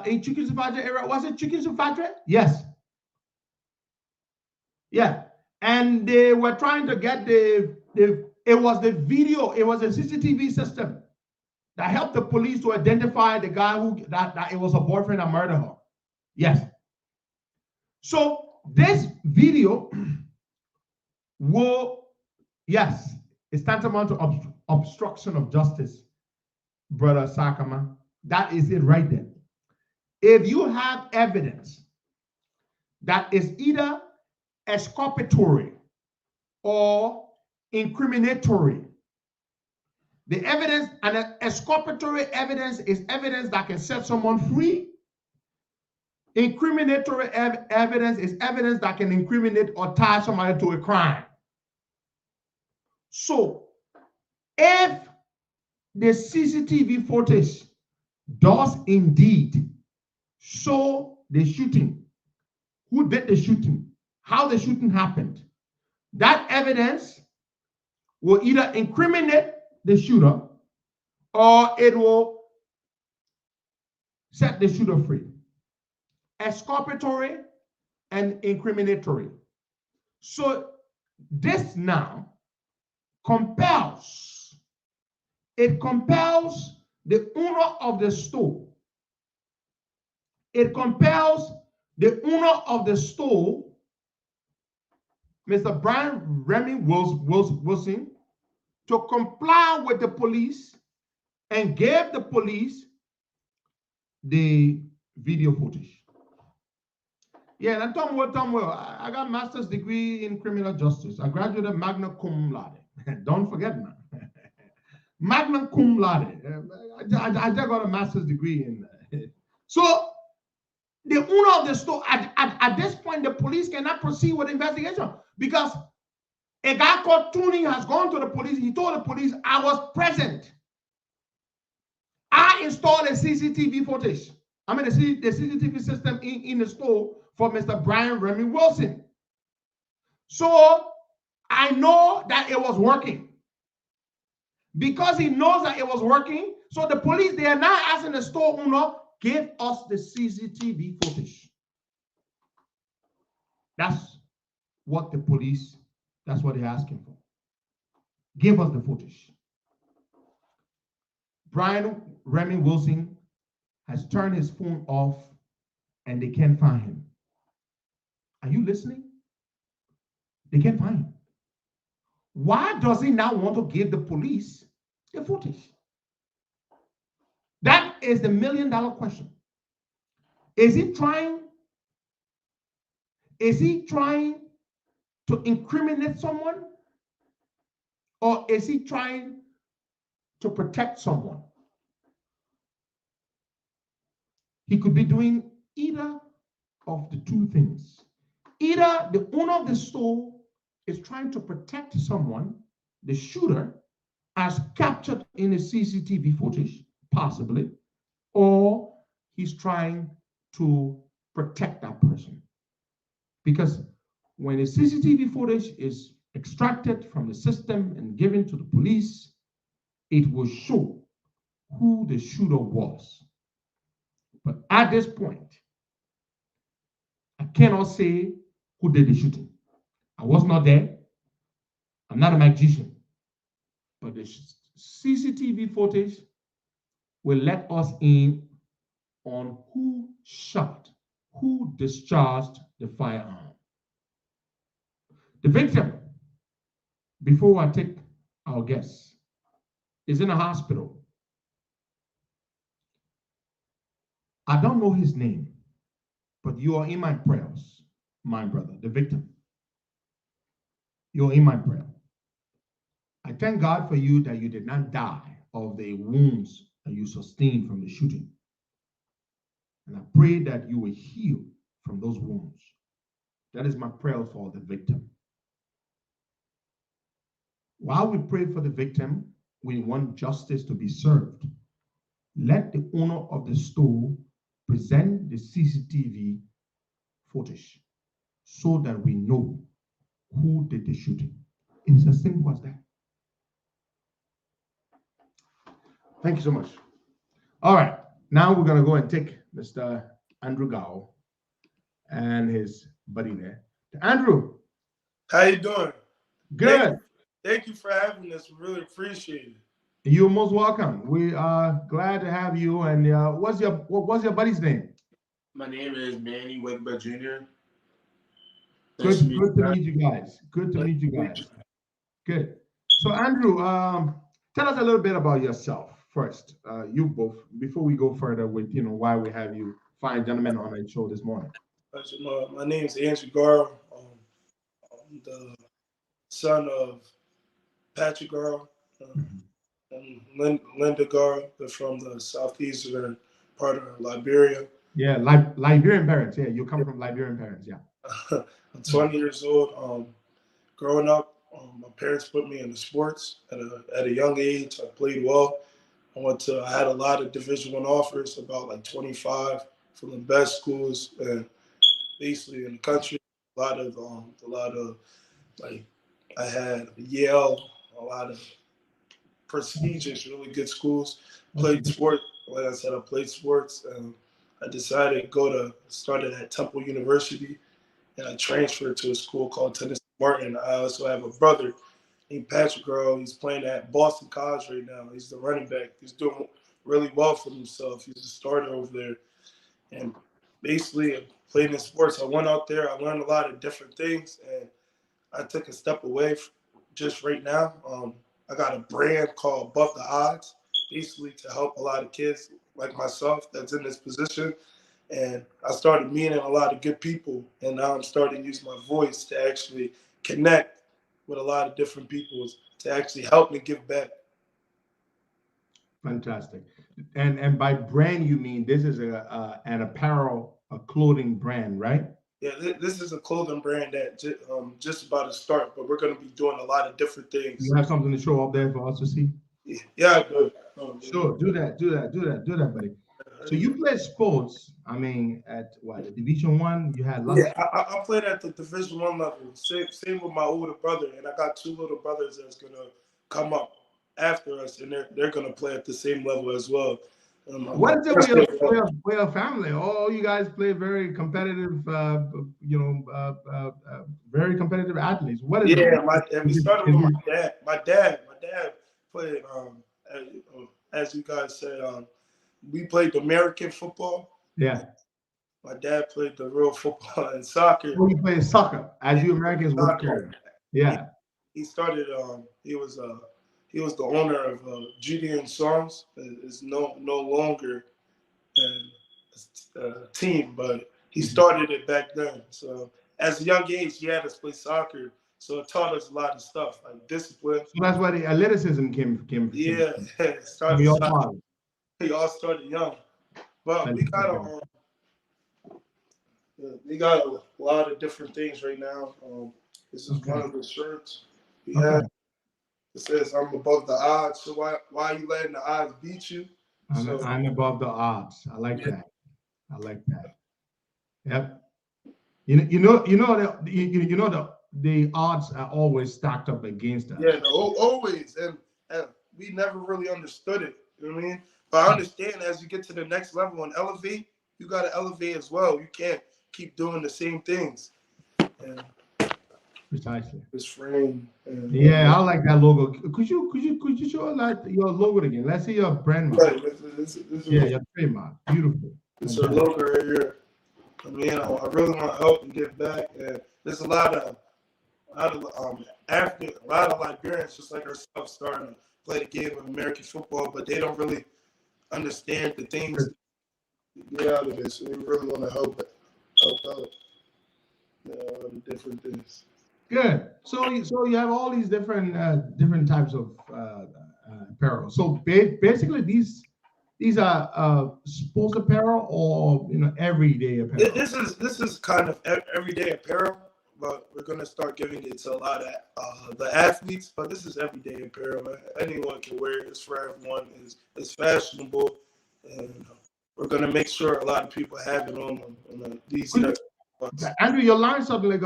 in Chicken Sufadre area. Was it Chicken Sufadre? Yes. Yeah. And they were trying to get it was the video, it was a CCTV system that helped the police to identify the guy that it was her boyfriend that murdered her. Yes. So this video it's tantamount to obstruction of justice, Brother Sakama. That is it right there. If you have evidence that is either exculpatory or incriminatory, the evidence, and exculpatory evidence is evidence that can set someone free. Incriminatory evidence is evidence that can incriminate or tie somebody to a crime. So, if the CCTV footage does indeed show the shooting, who did the shooting, how the shooting happened, that evidence will either incriminate the shooter or it will set the shooter free. Exculpatory and incriminatory. So this now compels the owner of the store. It compels the owner of the store, Mr. Brian Remy Wilson, to comply with the police and give the police the video footage. Yeah, and Tom Will, I got master's degree in criminal justice. I graduated magna cum laude. Don't forget, man. Magna cum laude. I just got a master's degree in. So the owner of the store, at this point, the police cannot proceed with the investigation because a guy called Tony has gone to the police. He told the police, I was present. I installed a CCTV footage. I mean, the CCTV system in the store for Mr. Brian Remy Wilson. So I know that it was working. Because he knows that it was working, so the police, they are now asking the store owner, give us the CCTV footage. That's what the police, that's what they're asking for. Give us the footage. Brian Remy Wilson has turned his phone off and they can't find him. Are you listening? They can't find him. Why does he now want to give the police the footage? That is the $1 million question. Is he trying to incriminate someone? Or is he trying to protect someone? He could be doing either of the two things. Either the owner of the store is trying to protect someone, the shooter, as captured in the CCTV footage, possibly, or he's trying to protect that person. Because when the CCTV footage is extracted from the system and given to the police, it will show who the shooter was. But at this point, I cannot say who did the shooting. I was not there. I'm not a magician. But the CCTV footage will let us in on who shot, who discharged the firearm. The victim, before I take our guests, is in a hospital. I don't know his name, but you are in my prayers, my brother, the victim. You're in my prayer. I thank God for you that you did not die of the wounds that you sustained from the shooting. And I pray that you will heal from those wounds. That is my prayer for the victim. While we pray for the victim, we want justice to be served. Let the owner of the store present the CCTV footage so that we know who did the shooting. It's as simple as that. Thank you so much. All right, now we're going to go and take Mr. Andrew Gao and his buddy there. Andrew. How you doing? Good. Thank you for having us. We really appreciate it. You're most welcome. We are glad to have you. And what's your buddy's name? My name is Manny Wegba Jr. Good to meet you guys. Good to meet you guys. Good. So Andrew, tell us a little bit about yourself first. You both, before we go further with why we have you fine gentlemen on our show this morning. My name is Andrew Garl. I'm the son of Patrick Garl and Linda Garl. They're from the southeastern part of Liberia. Yeah, Liberian parents. Yeah, you come from Liberian parents. Yeah. I'm 20 years old. Growing up, my parents put me into sports at a young age. I played well. I had a lot of Division I offers, about like 25 from the best schools and basically in the country. A lot of like I had Yale, a lot of prestigious, really good schools. Played sport. Like I said, I played sports. And I decided to started at Temple University, and I transferred to a school called Tennessee Martin. I also have a brother Patrick Earl. He's playing at Boston College right now. He's the running back. He's doing really well for himself. He's a starter over there. And basically, I played in sports. I went out there. I learned a lot of different things, and I took a step away just right now. I got a brand called Above the Odds, basically to help a lot of kids like myself that's in this position. And I started meeting a lot of good people, and now I'm starting to use my voice to actually connect with a lot of different people to actually help me give back. Fantastic. And by brand, you mean this is an apparel, a clothing brand, right? Yeah, this is a clothing brand that just about to start, but we're going to be doing a lot of different things. You have something to show up there for us to see? Yeah, I do. Sure, do that, buddy. So you played sports, I mean, at what, the Division I? You had lots. Yeah, I played at the Division I level. Same with my older brother, and I got two little brothers that's going to come up after us, and they're going to play at the same level as well. What is it with your family? Oh, you guys play very competitive, very competitive athletes. What is it? Yeah, we started with my dad. My dad played, as you guys said, we played the American football. Yeah. My dad played the real football and soccer. Oh, you played soccer, as you Americans would call it. Yeah. He started. He was the owner of Judean Songs. It's no longer a team, but he started it back then. So as a young age, he had us play soccer. So it taught us a lot of stuff, like discipline. So that's why the athleticism came. Yeah, we all started young. But we got a lot of different things right now. This is one of the shirts we have. It says, "I'm above the odds." So why are you letting the odds beat you? I'm above the odds. I like that. Yep. The odds are always stacked up against us. Yeah, always, and we never really understood it. You know what I mean? But I understand as you get to the next level and elevate, you got to elevate as well. You can't keep doing the same things. And precisely. This frame. Yeah, I like that logo. Could you show your logo again? Let's see your brand mark. Right, your trademark. Beautiful. It's your logo right here. I mean, I really want to help and give back. And there's a lot of Liberians just like ourselves starting to play the game of American football, but they don't really understand the things to get out of this. So we really want to help out. The different things. Good. So you have all these different types of apparel. So basically, these are sports apparel or everyday apparel. This is kind of everyday apparel, but we're gonna start giving it to a lot of the athletes. But this is everyday apparel. Anyone can wear it. It's for everyone. It's fashionable, and we're gonna make sure a lot of people have it on these next months. Andrew, your line suddenly is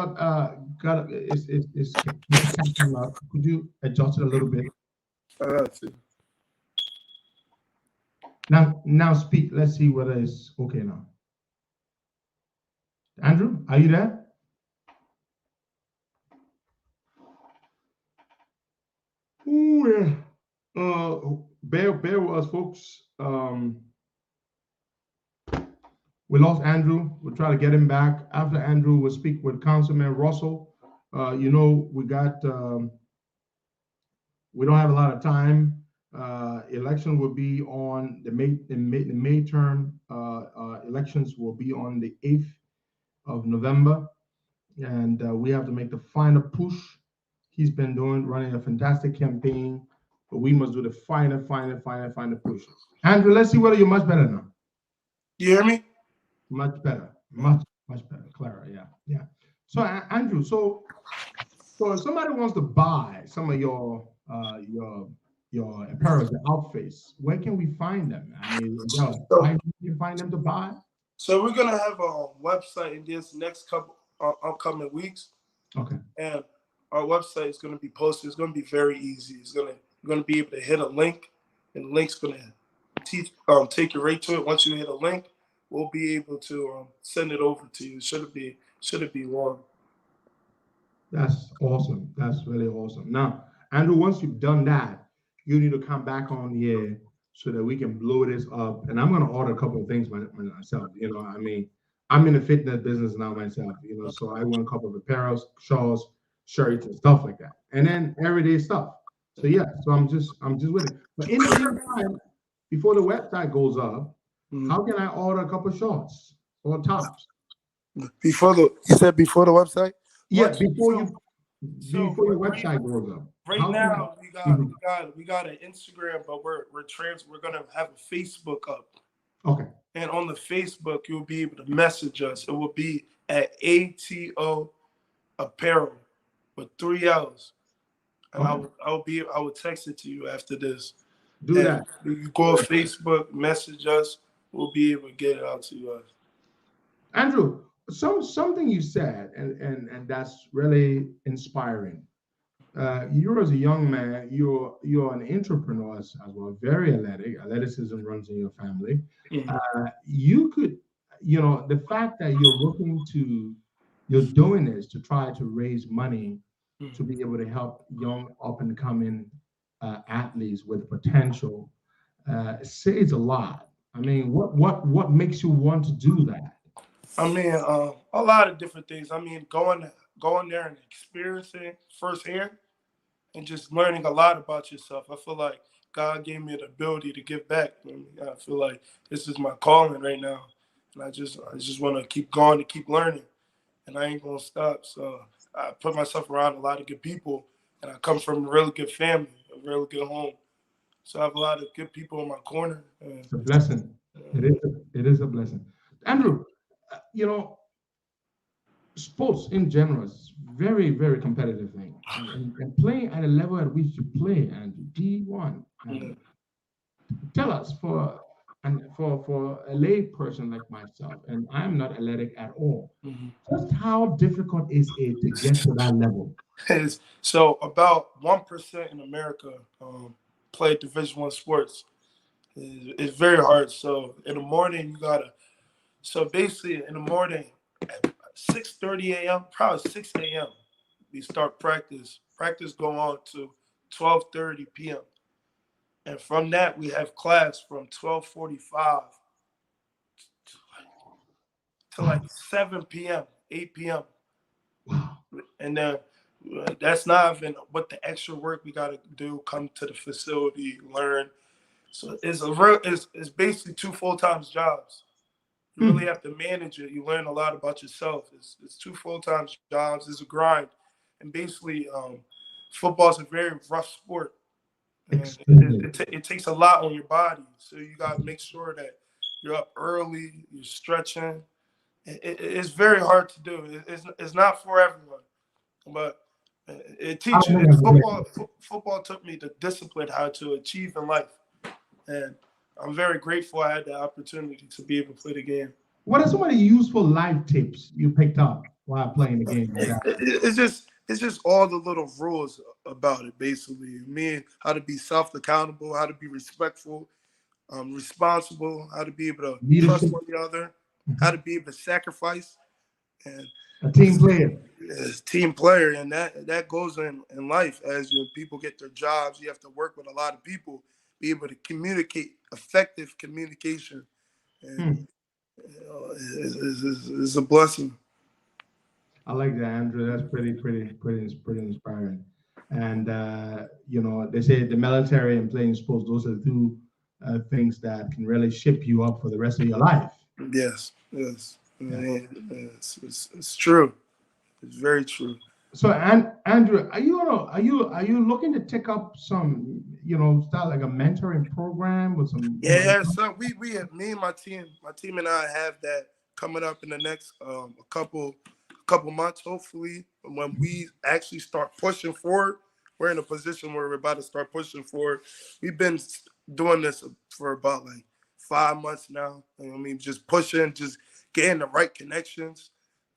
could you adjust it a little bit? Now speak. Let's see whether it's okay now. Andrew, are you there? Ooh, yeah. Bear with us, folks. We lost Andrew. We'll try to get him back. After Andrew, we'll speak with Councilman Russell. We don't have a lot of time. Election will be on the May term. Elections will be on the 8th of November, and we have to make the final push. He's been running a fantastic campaign, but we must do the final push. Andrew, let's see whether you're much better now. You hear me? Much better, much better, Clara. Yeah. So Andrew, so if somebody wants to buy some of your apparel, the outfits, where can we find them? I mean, where can you find them to buy? So we're gonna have a website in this next couple upcoming weeks. Okay. And our website is gonna be posted. It's gonna be very easy. You're gonna be able to hit a link, and the link's gonna take you right to it. Once you hit a link, we'll be able to send it over to you. Should it be long? That's awesome. That's really awesome. Now, Andrew, once you've done that, you need to come back on here so that we can blow this up. And I'm going to order a couple of things myself. You know, I mean, I'm in the fitness business now myself, you know, so I want a couple of apparel, shawls, shirts, and stuff like that. And then everyday stuff. So yeah, so I'm just with it. But in the meantime, before the website goes up, how can I order a couple of shorts or tops? You said before the website? Yeah, before your website goes up. Right now, we got an Instagram, but we're gonna have a Facebook up. Okay. And on the Facebook, you'll be able to message us. It will be at ATO Apparel with 3 L's. And okay. I will text it to you after this. Do that. You go on Facebook, message us. We'll be able to get it out to you guys. Andrew, something you said, and that's really inspiring. You're as a young man, you're an entrepreneur as well, very athletic. Athleticism runs in your family. You could, you know, the fact that you're doing this to try to raise money to be able to help young up and coming athletes with potential says a lot. I mean, what makes you want to do that? I mean, a lot of different things. I mean, going there and experiencing firsthand and just learning a lot about yourself. I feel like God gave me the ability to give back. I feel like this is my calling right now. And I just want to keep going and keep learning. And I ain't going to stop. So I put myself around a lot of good people. And I come from a really good family, a really good home. So I have a lot of good people in my corner. It's a blessing. It is a blessing. Andrew, you know, sports in general is very, very competitive thing. And playing at a level at which you play, Andrew, D1. Tell us for a lay person like myself, and I'm not athletic at all, just how difficult is it to get to that level? So about 1% in America play Division I sports. It's very hard. So in the morning, basically in the morning at 6:30 a.m., probably 6 a.m., we start practice. Practice go on to 12:30 p.m. And from that, we have class from 12:45 to like 7 p.m., 8 p.m. Wow. And then that's not even what the extra work we got to do, come to the facility, learn. So it's basically 2 full-time jobs. You really have to manage it. You learn a lot about yourself. It's 2 full-time jobs. It's a grind. And basically, football is a very rough sport. It takes a lot on your body. So you got to make sure that you're up early, you're stretching. It's very hard to do. It's not for everyone. But it teaches football taught me the discipline, how to achieve in life. And I'm very grateful I had the opportunity to be able to play the game. What are some of the useful life tips you picked up while playing the game? It's just all the little rules about it, basically. How to be self-accountable, how to be respectful, responsible, how to be able to trust one another, how to be able to sacrifice. And a team player. Team player, and that goes in life. As people get their jobs, you have to work with a lot of people, be able to communicate, effective communication. And it's a blessing. I like that, Andrew. That's pretty inspiring. And they say the military and playing sports, those are the 2 things that can really shape you up for the rest of your life. Yes. It's true. It's very true. So, Andrew, are you looking to take up some, start like a mentoring program with some? Yeah. So we have, me and my team and I have that coming up in the next couple months. Hopefully, when we actually start pushing forward, we're in a position where we're about to start pushing forward. We've been doing this for about like 5 months now. Just pushing, just getting the right connections.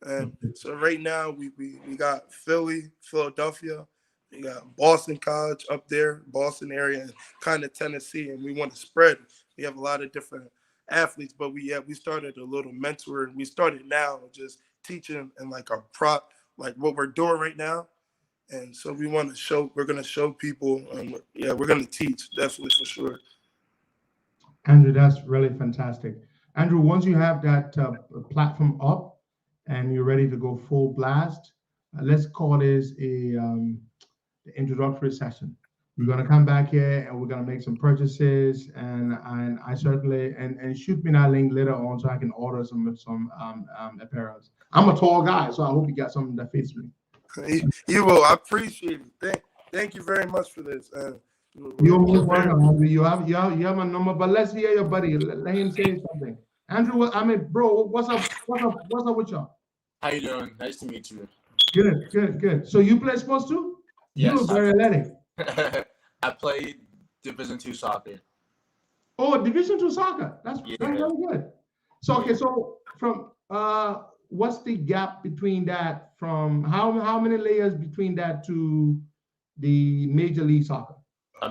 And so right now we got Philadelphia, we got Boston College up there, Boston area, and kind of Tennessee, and we want to spread. We have a lot of different athletes, but we started a little mentoring. We started now just teaching and like our like what we're doing right now, And so we want to show, we're going to show people, we're going to teach, definitely for sure. Andrew, that's really fantastic. Andrew, once you have that platform up and you're ready to go full blast, let's call this a introductory session. We're going to come back here and we're going to make some purchases, and I certainly and shoot me that link later on so I can order some apparels. I'm a tall guy, so I hope you got something that fits me. You will. I appreciate it. Thank you very much for this. You're most welcome. You have my number, but let's hear your buddy. Let him say something. Andrew, bro, what's up with y'all? How you doing? Nice to meet you. Good. So you play sports too? Yes. You look very athletic. I played Division II soccer. Oh, Division II soccer. That's very good. So okay, so from what's the gap between that? From how many layers between that to the Major League Soccer?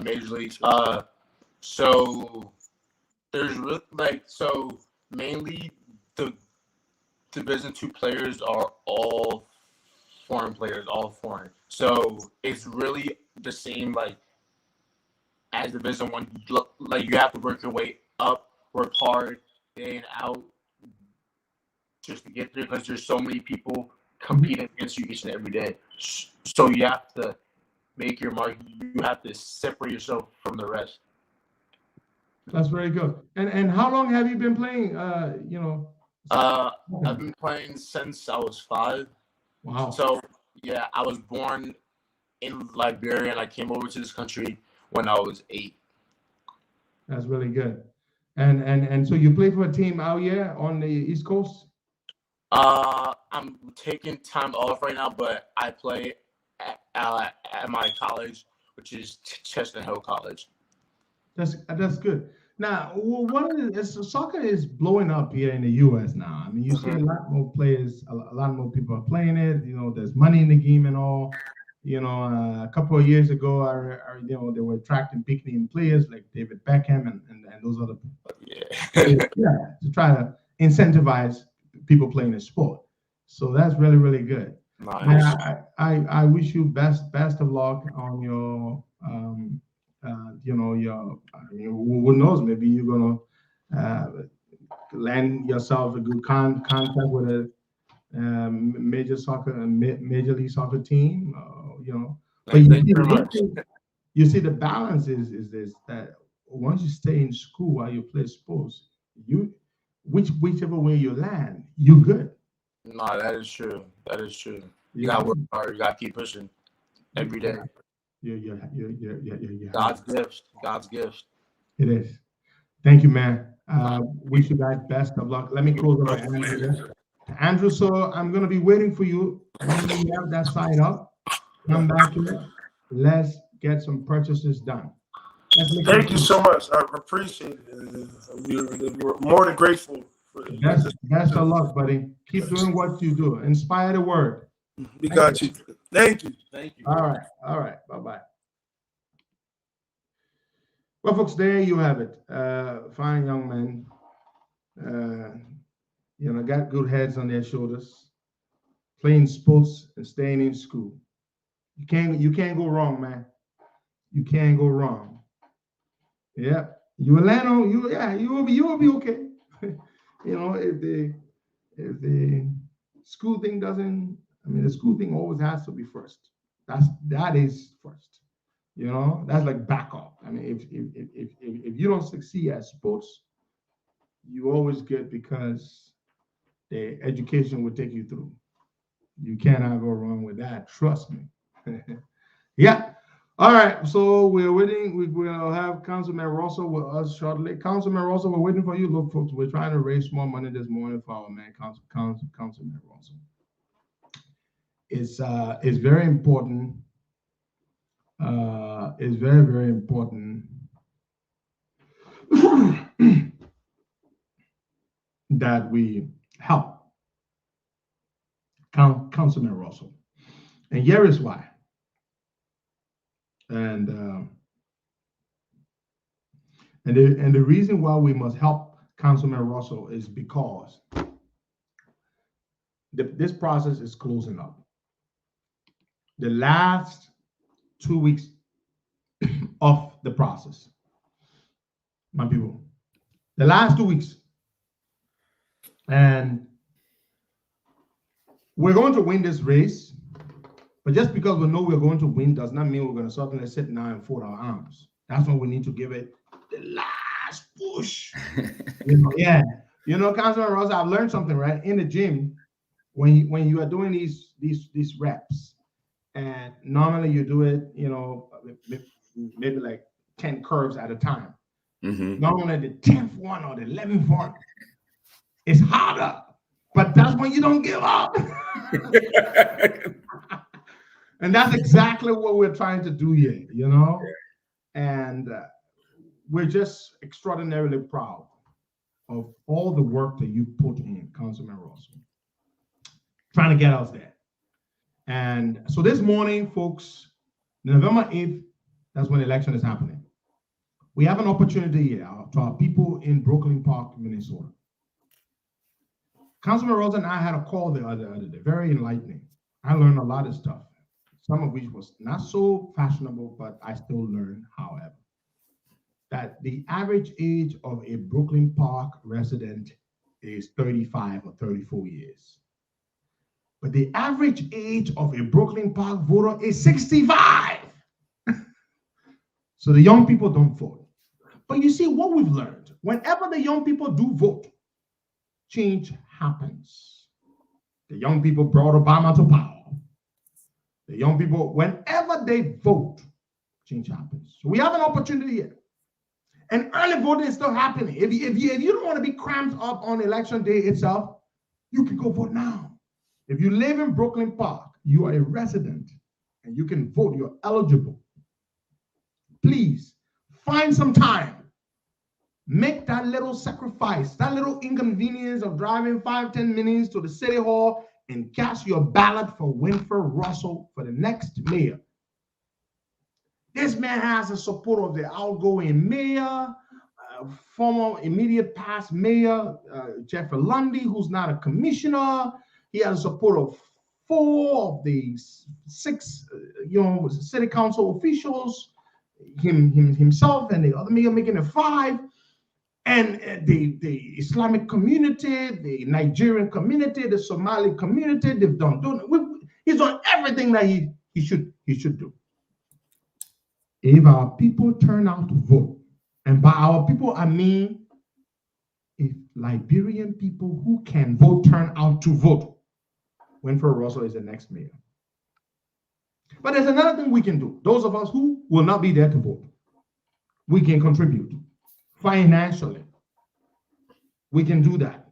Major League. So there's mainly the Division II players are all foreign players, all foreign. So it's really the same as Division I. Like you have to work your way up, work hard, in and out, just to get there, because there's so many people competing against you each and every day. So you have to make your mark. You have to separate yourself from the rest. That's very good. And how long have you been playing? I've been playing since I was 5. Wow. So yeah, I was born in Liberia and I came over to this country when I was 8. That's really good. And so you play for a team out here on the East Coast? I'm taking time off right now, but I play at my college, which is Chestnut Hill College. That's good. Now, soccer is blowing up here in the U.S. now. I mean, you see a lot more players, a lot more people are playing it. There's money in the game and all. A couple of years ago, they were attracting big name players like David Beckham and those other people. To try to incentivize people playing the sport. So that's really, really good. Nice. I wish you best of luck on your who knows, maybe you're gonna land yourself a good contact with a Major League Soccer team. But you see the balance is this, that once you stay in school while you play sports, whichever way you land, you're good. No, that is true. You gotta work hard. You gotta keep pushing every day. Yeah. God's gift. It is. Thank you, man. Wish you guys best of luck. Let me close over Andrew. Andrew, so I'm gonna be waiting for you. When you have that sign up, come back here. Let's get some purchases done. Thank you so much. I appreciate it. We're more than grateful. Best of luck, buddy. Keep doing what you do. Inspire the word. We got you. Thank you. All right. Bye-bye. Well, folks, there you have it. Fine young men. Got good heads on their shoulders, playing sports and staying in school. You can't go wrong, man. You can't go wrong. Yeah, you will land on you. Yeah, you will be okay. If the school thing doesn't, the school thing always has to be first. That is first. That's like backup. If you don't succeed at sports, you always get, because the education will take you through. You cannot go wrong with that. Trust me. Yeah. All right. So we're waiting. We will have Councilman Russell with us shortly. Councilman Russell, we're waiting for you. Look, folks, we're trying to raise more money this morning for our man, Councilman Russell. It's very important. It's very, very important that we help Councilman Russell. And here is why. And the reason why we must help Councilman Russell is because this process is closing up. the last 2 weeks of the process, my people. The last 2 weeks. And we're going to win this race, but just because we know we're going to win does not mean we're going to suddenly sit now and fold our arms. That's when we need to give it the last push. Yeah. Councilman Ross, I've learned something, right? In the gym, when you are doing these reps, and normally you do it, maybe like 10 curves at a time. Normally the 10th one or the 11th one is harder, but that's when you don't give up. And that's exactly what we're trying to do here, and we're just extraordinarily proud of all the work that you put in, Councilman Ross, trying to get us there. And so this morning, folks, November 8th, that's when the election is happening. We have an opportunity here to our people in Brooklyn Park, Minnesota. Councilman Ross and I had a call the other day, very enlightening. I learned a lot of stuff, some of which was not so fashionable, but I still learned, however, that the average age of a Brooklyn Park resident is 35 or 34 years. But the average age of a Brooklyn Park voter is 65. So the young people don't vote. But you see what we've learned, whenever the young people do vote, change happens. The young people brought Obama to power. The young people, whenever they vote, change happens. So we have an opportunity here. And early voting is still happening. If you don't want to be cramped up on election day itself, you can go vote now. If you live in Brooklyn Park, you are a resident and you can vote, you're eligible. Please find some time. Make that little sacrifice, that little inconvenience of driving 5-10 minutes to the city hall and cast your ballot for Winfred Russell for the next mayor. This man has the support of the outgoing mayor, former immediate past mayor, Jeffrey Lundy, who's not a commissioner. He has support of 4 of the 6, city council officials, himself and the other mayor making it 5, and the Islamic community, the Nigerian community, the Somali community. They've he's done everything that he should do. If our people turn out to vote, and by our people I mean if Liberian people who can vote turn out to vote, Winfred Russell is the next mayor. But there's another thing we can do. Those of us who will not be there to vote, we can contribute financially. We can do that.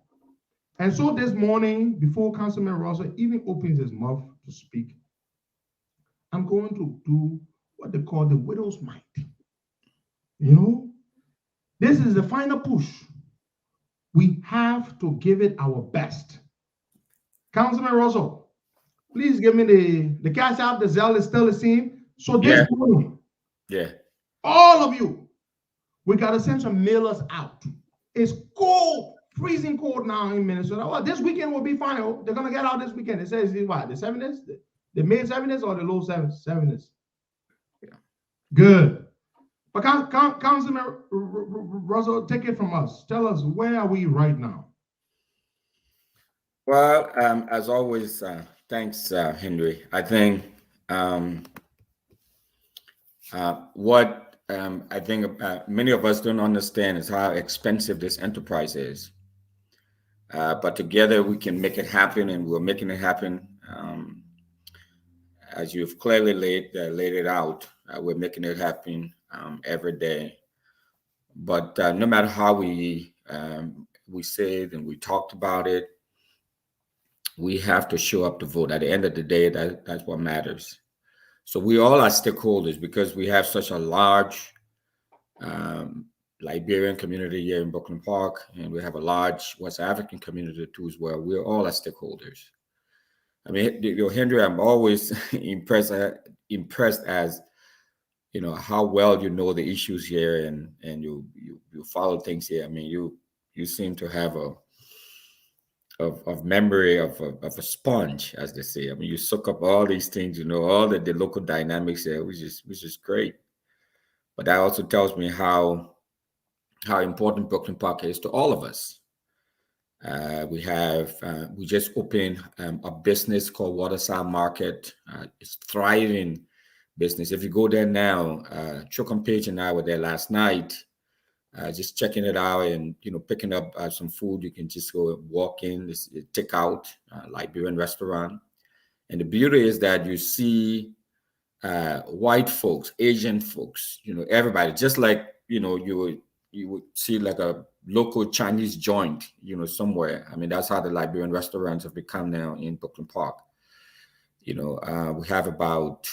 And so this morning, before Councilman Russell even opens his mouth to speak, I'm going to do what they call the widow's mite. This is the final push. We have to give it our best. Councilman Russell, please give me the cash app. The Zelle is still the same. So this morning, all of you, we got to send some mailers out. It's cold, freezing cold now in Minnesota. Well, this weekend will be fine. They're going to get out this weekend. It says what? The 70s? The mid 70s or the low 70s? Yeah. Good. But Councilman Russell, take it from us. Tell us, where are we right now? Well, as always, thanks, Henry. I think what I think many of us don't understand is how expensive this enterprise is. But together we can make it happen, and we're making it happen. As you've clearly laid it out, we're making it happen every day. But no matter how we say it and we talked about it, we have to show up to vote. At the end of the day, that's what matters. So we all are stakeholders because we have such a large Liberian community here in Brooklyn Park, and we have a large West African community too as well. We're all as stakeholders. I mean, Henry, I'm always impressed as how well you know the issues here and you follow things here. I mean, you seem to have of memory of a sponge, as they say. I mean, you soak up all these things, all the local dynamics there, which is great. But that also tells me how important Brooklyn Park is to all of us. We just opened a business called Waterside Market. It's thriving business. If you go there now, Chokum Page and I were there last night, just checking it out and picking up some food. You can just go walk in, take out Liberian restaurant. And the beauty is that you see white folks, Asian folks, everybody, just like you would see like a local Chinese joint, somewhere. I mean, that's how the Liberian restaurants have become now in Brooklyn Park. We have about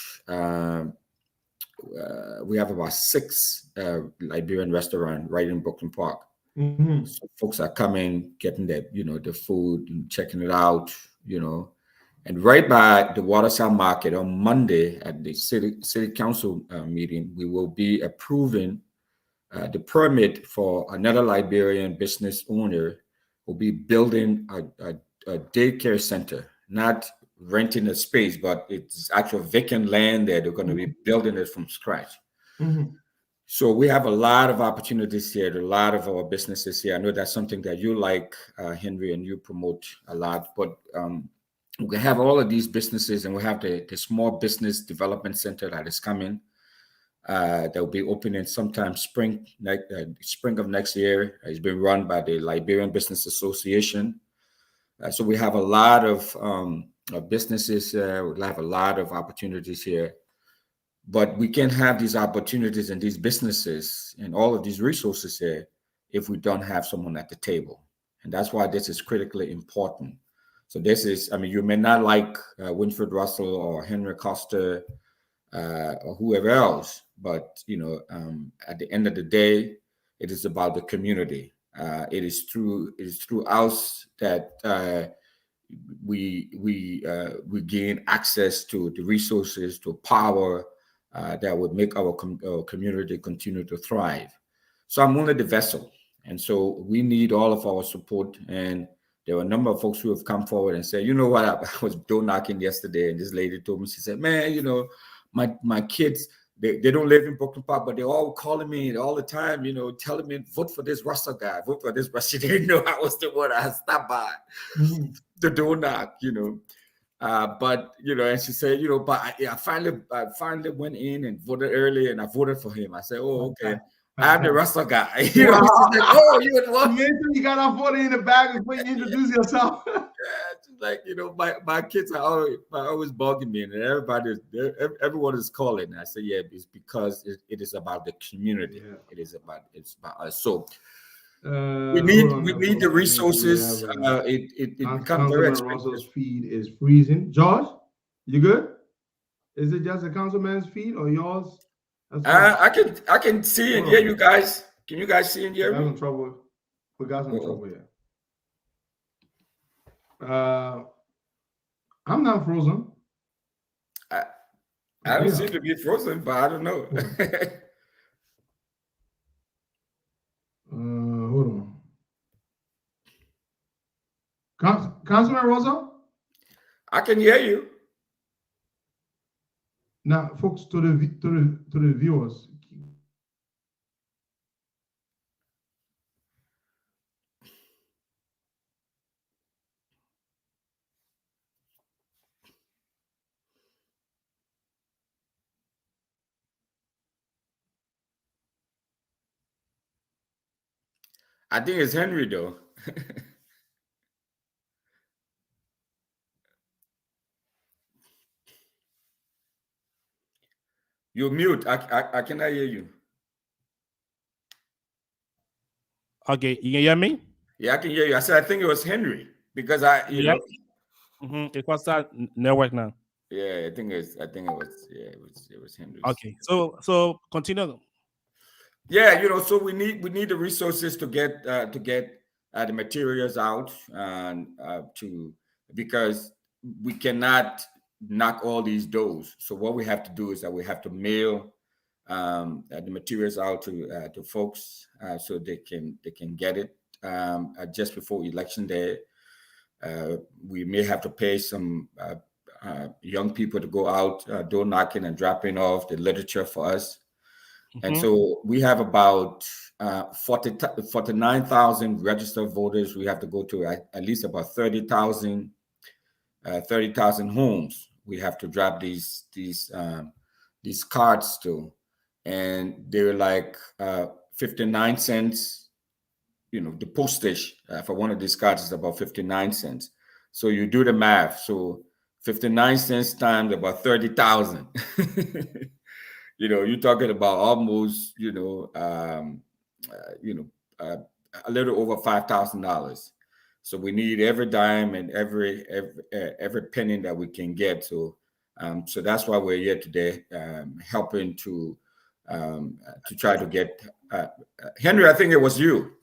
6 Liberian restaurants right in Brooklyn Park. Mm-hmm. So folks are coming, getting the food and checking it out, And right by the Waterside Market on Monday at the city council meeting, we will be approving the permit for another Liberian business owner will be building a daycare center, not renting a space, but it's actual vacant land there. They're going to be building it from scratch. Mm-hmm. So we have a lot of opportunities here, a lot of our businesses here. I know that's something that you like, Henry, and you promote a lot, but we have all of these businesses, and we have the small business development center that is coming. That will be opening sometime spring of next year. It's been run by the Liberian Business Association. So we have a lot of businesses. We have a lot of opportunities here. But we can't have these opportunities and these businesses and all of these resources here if we don't have someone at the table. And that's why this is critically important. So this is, you may not like Winfred Russell or Henry Costa or whoever else, but at the end of the day, it is about the community. It is through us that we gain access to the resources, to power that would make our community continue to thrive. So I'm only the vessel, and so we need all of our support. And there were a number of folks who have come forward and said, what, I was door knocking yesterday, and this lady told me, she said, man, my kids, they don't live in Brooklyn Park, but they're all calling me all the time, telling me, vote for this Russell guy, vote for this. But she didn't know I was the one. I had stopped by the door knock, but and she said, but I finally went in and voted early, and I voted for him. I said, oh, okay. I'm the Russell guy. She's like, oh, you would what? You got off voting in the bag before you introduce yourself. Like, my kids are always bugging me, and everyone is calling. And I say, yeah, it's because it is about the community. Yeah. It's about us. So we need the resources. It becomes very expensive. Russell's feed is freezing. George, you good? Is it just the councilman's feed or yours? I can see and hear you guys. Can you guys see and hear me? We got some trouble here. I'm not frozen. I don't seem to be frozen, but I don't know. Hold on. Councilman Rosa? I can hear you. Now, folks, to the viewers. I think it's Henry, though. You're mute. I cannot hear you. Okay, you can hear me? Yeah, I can hear you. I said I think it was Henry because you know. It was that network now. Yeah, I think it was Henry. Okay, so continue. Yeah, so we need the resources to get the materials out and because we cannot knock all these doors. So what we have to do is that we have to mail the materials out to folks so they can get it just before election day. We may have to pay some young people to go out door knocking and dropping off the literature for us. And so we have about 49,000 registered voters. We have to go to at least about 30,000 homes. We have to drop these cards to, and they're like 59 cents. You know, the postage for one of these cards is about 59 cents. So you do the math. So 59 cents times about 30,000. You know, you're talking about almost, a little over $5,000. So we need every dime and every penny that we can get. So that's why we're here today, helping to try to get. Henry, I think it was you.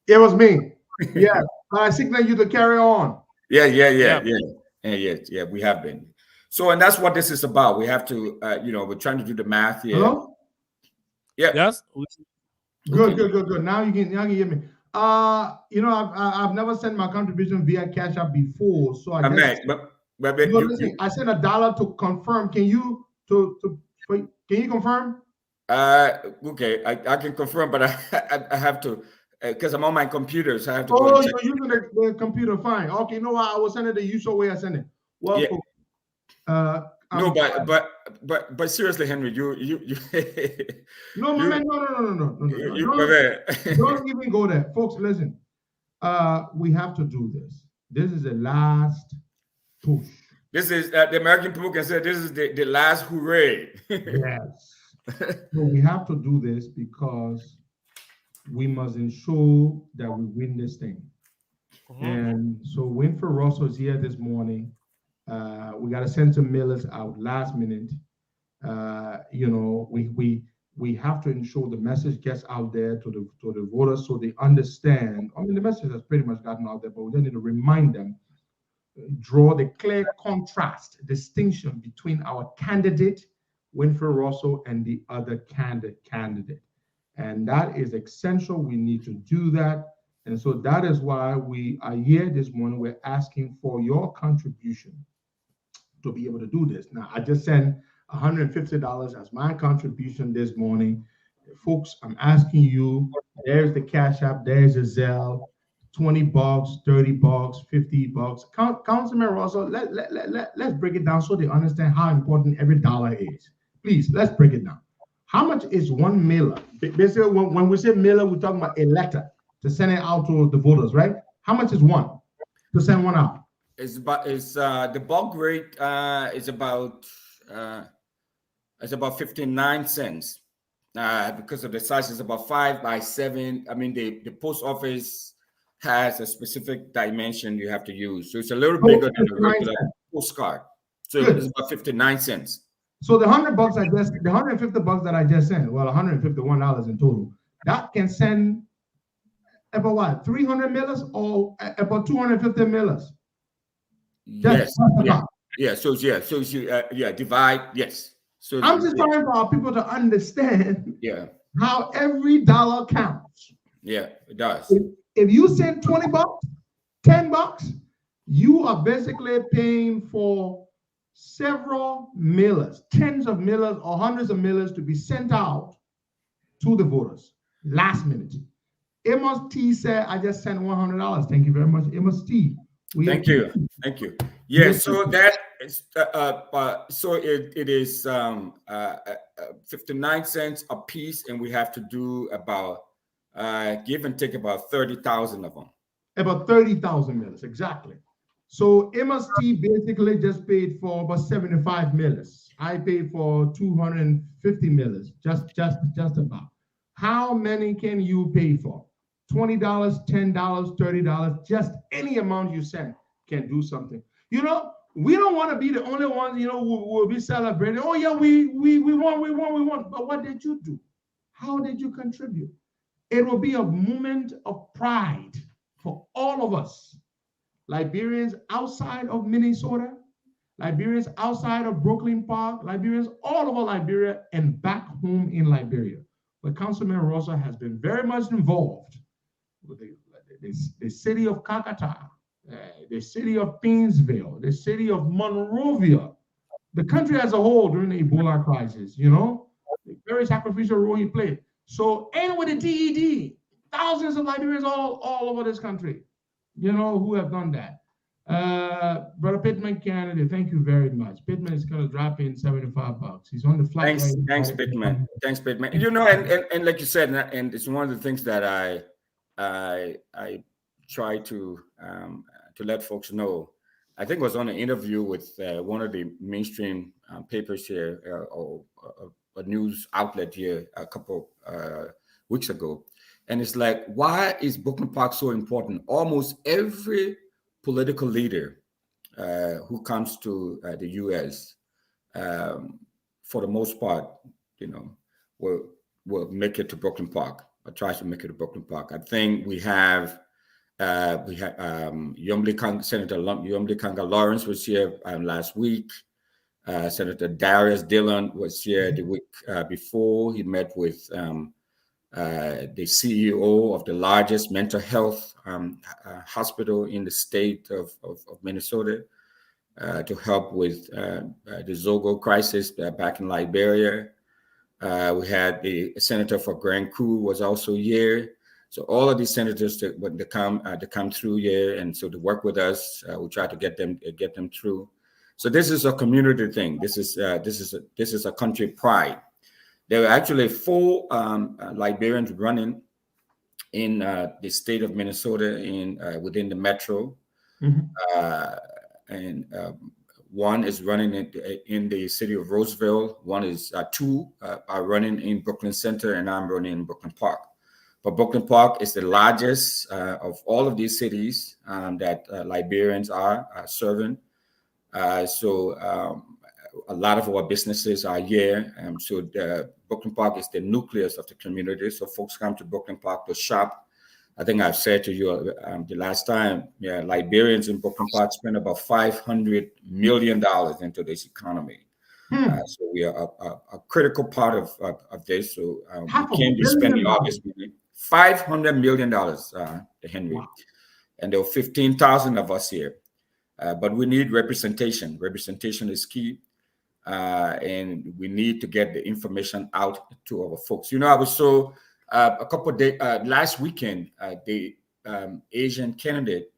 It was me. Yeah, I signal you to carry on. Yeah. We have been. So, and that's what this is about. We have to, we're trying to do the math here. Hello? Yeah. Yes. Good. Now you can hear me. I've never sent my contribution via Cash App before, so I guess. Listen, I sent $1 to confirm. Can you confirm? Okay, I can confirm, but I have to. Because I'm on my computer, so I have to go. Oh, you're using the computer. Fine. Okay, you know what? I will send it the usual way I send it. Well, yeah. No, but seriously, Henry, you. No, my man, no. Don't even go there, folks. Listen, we have to do this. This is the last push. This is the American people can say this is the last hooray. Yes. So we have to do this because we must ensure that we win this thing. And so Winfred Russell is here this morning. We got to send some mailers out last minute. We have to ensure the message gets out there to the voters so they understand. I mean, the message has pretty much gotten out there, but we just need to remind them, draw the clear contrast, distinction between our candidate, Winfred Russell, and the other candidate. And that is essential. We need to do that. And so that is why we are here this morning. We're asking for your contribution to be able to do this. Now, I just sent $150 as my contribution this morning. Folks, I'm asking you, there's the Cash App, there's the Zelle, $20, $30, $50. Councilman Russell, let's break it down so they understand how important every dollar is. Please, let's break it down. How much is one mailer? Basically, when we say mailer, we're talking about a letter to send it out to the voters, right? How much is one to send one out? The bulk rate is about 59 cents. Because of the size, it's about 5 by 7. I mean, the post office has a specific dimension you have to use, so it's a little bigger than a regular postcard. So it's about 59 cents. So the $150 that I just sent, well, $151 in total, that can send about what, 300 millers or about 250 millers? Yes. Divide. Yes. So I'm just trying for our people to understand how every dollar counts. Yeah, it does. If you send $20, $10, you are basically paying for several millers, tens of millers or hundreds of millers to be sent out to the voters last minute. Amos T said, I just sent $100. Thank you very much, Amos T. Thank you. Yeah, so that is it is 59 cents a piece, and we have to do about give and take about 30,000 of them. About 30,000 millers, exactly. So MST basically just paid for about 75 millers. I paid for 250 millers, just about. How many can you pay for? $20, $10, $30, just any amount you send can do something. We don't want to be the only ones, who will be celebrating. Oh yeah, we won. But what did you do? How did you contribute? It will be a moment of pride for all of us. Liberians outside of Minnesota, Liberians outside of Brooklyn Park, Liberians all over Liberia and back home in Liberia. But Councilman Rosa has been very much involved with the city of Kakata, the city of Painesville, the city of Monrovia, the country as a whole during the Ebola crisis, you know, the very sacrificial role he played. So, and with the DED, thousands of Liberians all over this country, you know, who have done that. Brother Pittman, Canada, thank you very much. Pittman is going to drop in $75. He's on the flight. Thanks, Pittman. Thanks, Pittman. You know, and like you said, and it's one of the things that I try to let folks know. I think I was on an interview with one of the mainstream papers here, or a news outlet here a couple weeks ago. And it's like, why is Brooklyn Park so important? Almost every political leader who comes to the U.S., for the most part, you know, will make it to Brooklyn Park, or try to make it to Brooklyn Park. I think we have Senator Yumli Kanga Lawrence was here last week. Senator Darius Dillon was here the week before. He met with the CEO of the largest mental health hospital in the state of Minnesota to help with the Zogo crisis back in Liberia. We had the senator for Grand Coup was also here. So all of these senators that come through here, and so to work with us, we try to get them through. So this is a community thing. This is a country pride. There were actually 4 Liberians running in the state of Minnesota within the metro, and one is running in the city of Roseville. One is 2 are running in Brooklyn Center, and I'm running in Brooklyn Park. But Brooklyn Park is the largest of all of these cities that Liberians are serving. So a lot of our businesses are here. So the Brooklyn Park is the nucleus of the community. So folks come to Brooklyn Park to shop. I think I've said to you the last time, Liberians in Brooklyn Park spend about $500 million into this economy. So we are a critical part of this. So we can't be spending all this money. $500 million, Henry. Wow. And there are 15,000 of us here. But we need representation. Representation is key. And we need to get the information out to our folks. You know, I was so a couple of days last weekend, the Asian candidate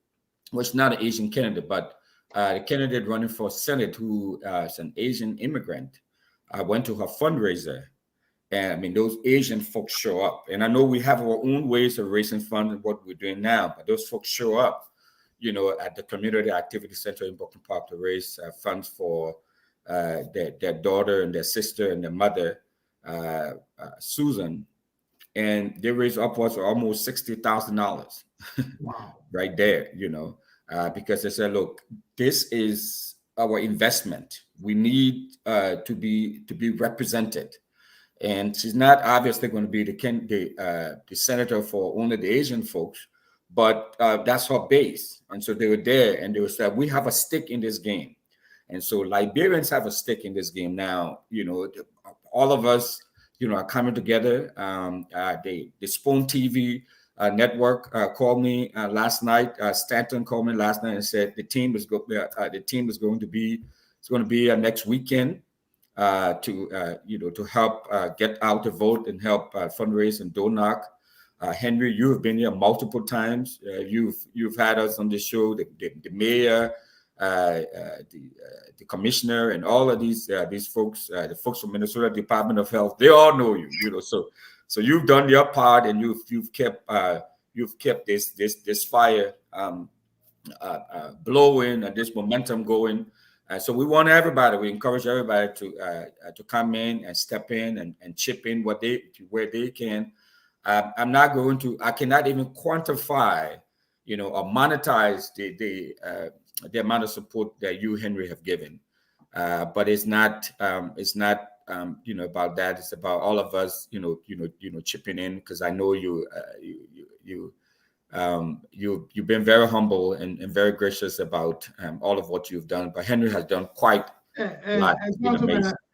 was not an Asian candidate, but the candidate running for Senate, who is an Asian immigrant, went to her fundraiser. And I mean, those Asian folks show up. And I know we have our own ways of raising funds and what we're doing now, but those folks show up, you know, at the Community Activity Center in Brooklyn Park to raise funds for their daughter and their sister and their mother, Susan. And they raised upwards of almost $60,000 wow. Right there, you know, because they said, look, this is our investment. We need to be represented. And she's not obviously going to be the senator for only the Asian folks, but that's her base. And so they were there, and they said, we have a stake in this game. And so Liberians have a stake in this game now. You know, all of us, you know, are coming together. The Spoon TV network called me last night. Stanton called me last night and said the team is going to be next weekend. To help get out the vote and help fundraise and door knock. Henry, you have been here multiple times. You've had us on the show, the mayor, the commissioner, and all of these folks, the folks from Minnesota Department of Health. They all know you. You know, so you've done your part, and you've kept this fire blowing and this momentum going. So we want everybody. We encourage everybody to come in and step in and chip in where they can. I cannot even quantify, you know, or monetize the amount of support that you, Henry, have given. But it's not you know, about that. It's about all of us, you know, chipping in, because I know you've been very humble and very gracious about all of what you've done. But Henry has done quite a lot.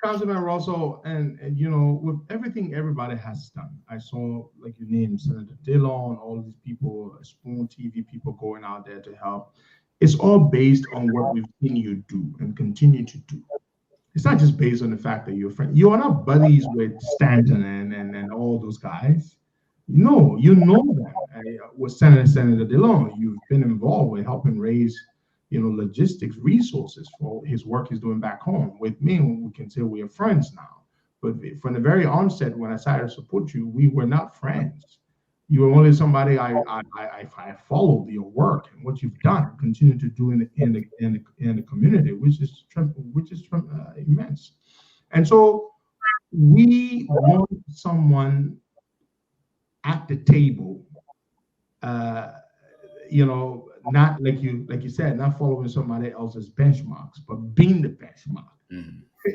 Councilman Russell, and you know, with everything everybody has done, I saw, like you named Senator Dillon, all of these people, Spoon TV people going out there to help. It's all based on what we've seen you do and continue to do. It's not just based on the fact that you're friends. You are not buddies with Stanton and all those guys. No, you know them. With Senator DeLong, you've been involved with helping raise, logistics resources for his work he's doing back home. With me, we can say we are friends now. But from the very onset, when I started to support you, we were not friends. You were only somebody I followed your work and what you've done, continue to do in the community, which is immense. And so we want someone at the table, not like you said, not following somebody else's benchmarks, but being the benchmark.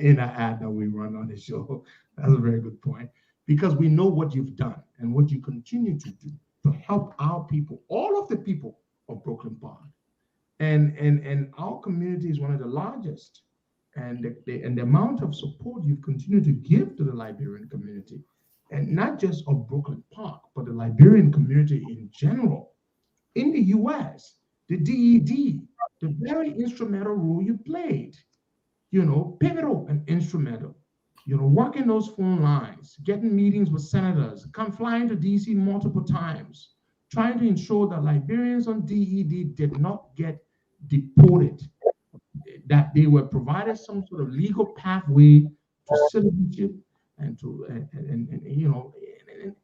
In an ad that we run on the show. That's a very good point, because we know what you've done and what you continue to do to help our people, all of the people of Brooklyn Park. And our community is one of the largest. And the amount of support you've continued to give to the Liberian community, and not just of Brooklyn Park, but the Liberian community in general. In the US, the DED, the very instrumental role you played, pivotal and instrumental, working those phone lines, getting meetings with senators, flying to DC multiple times, trying to ensure that Liberians on DED did not get deported, that they were provided some sort of legal pathway to citizenship and to and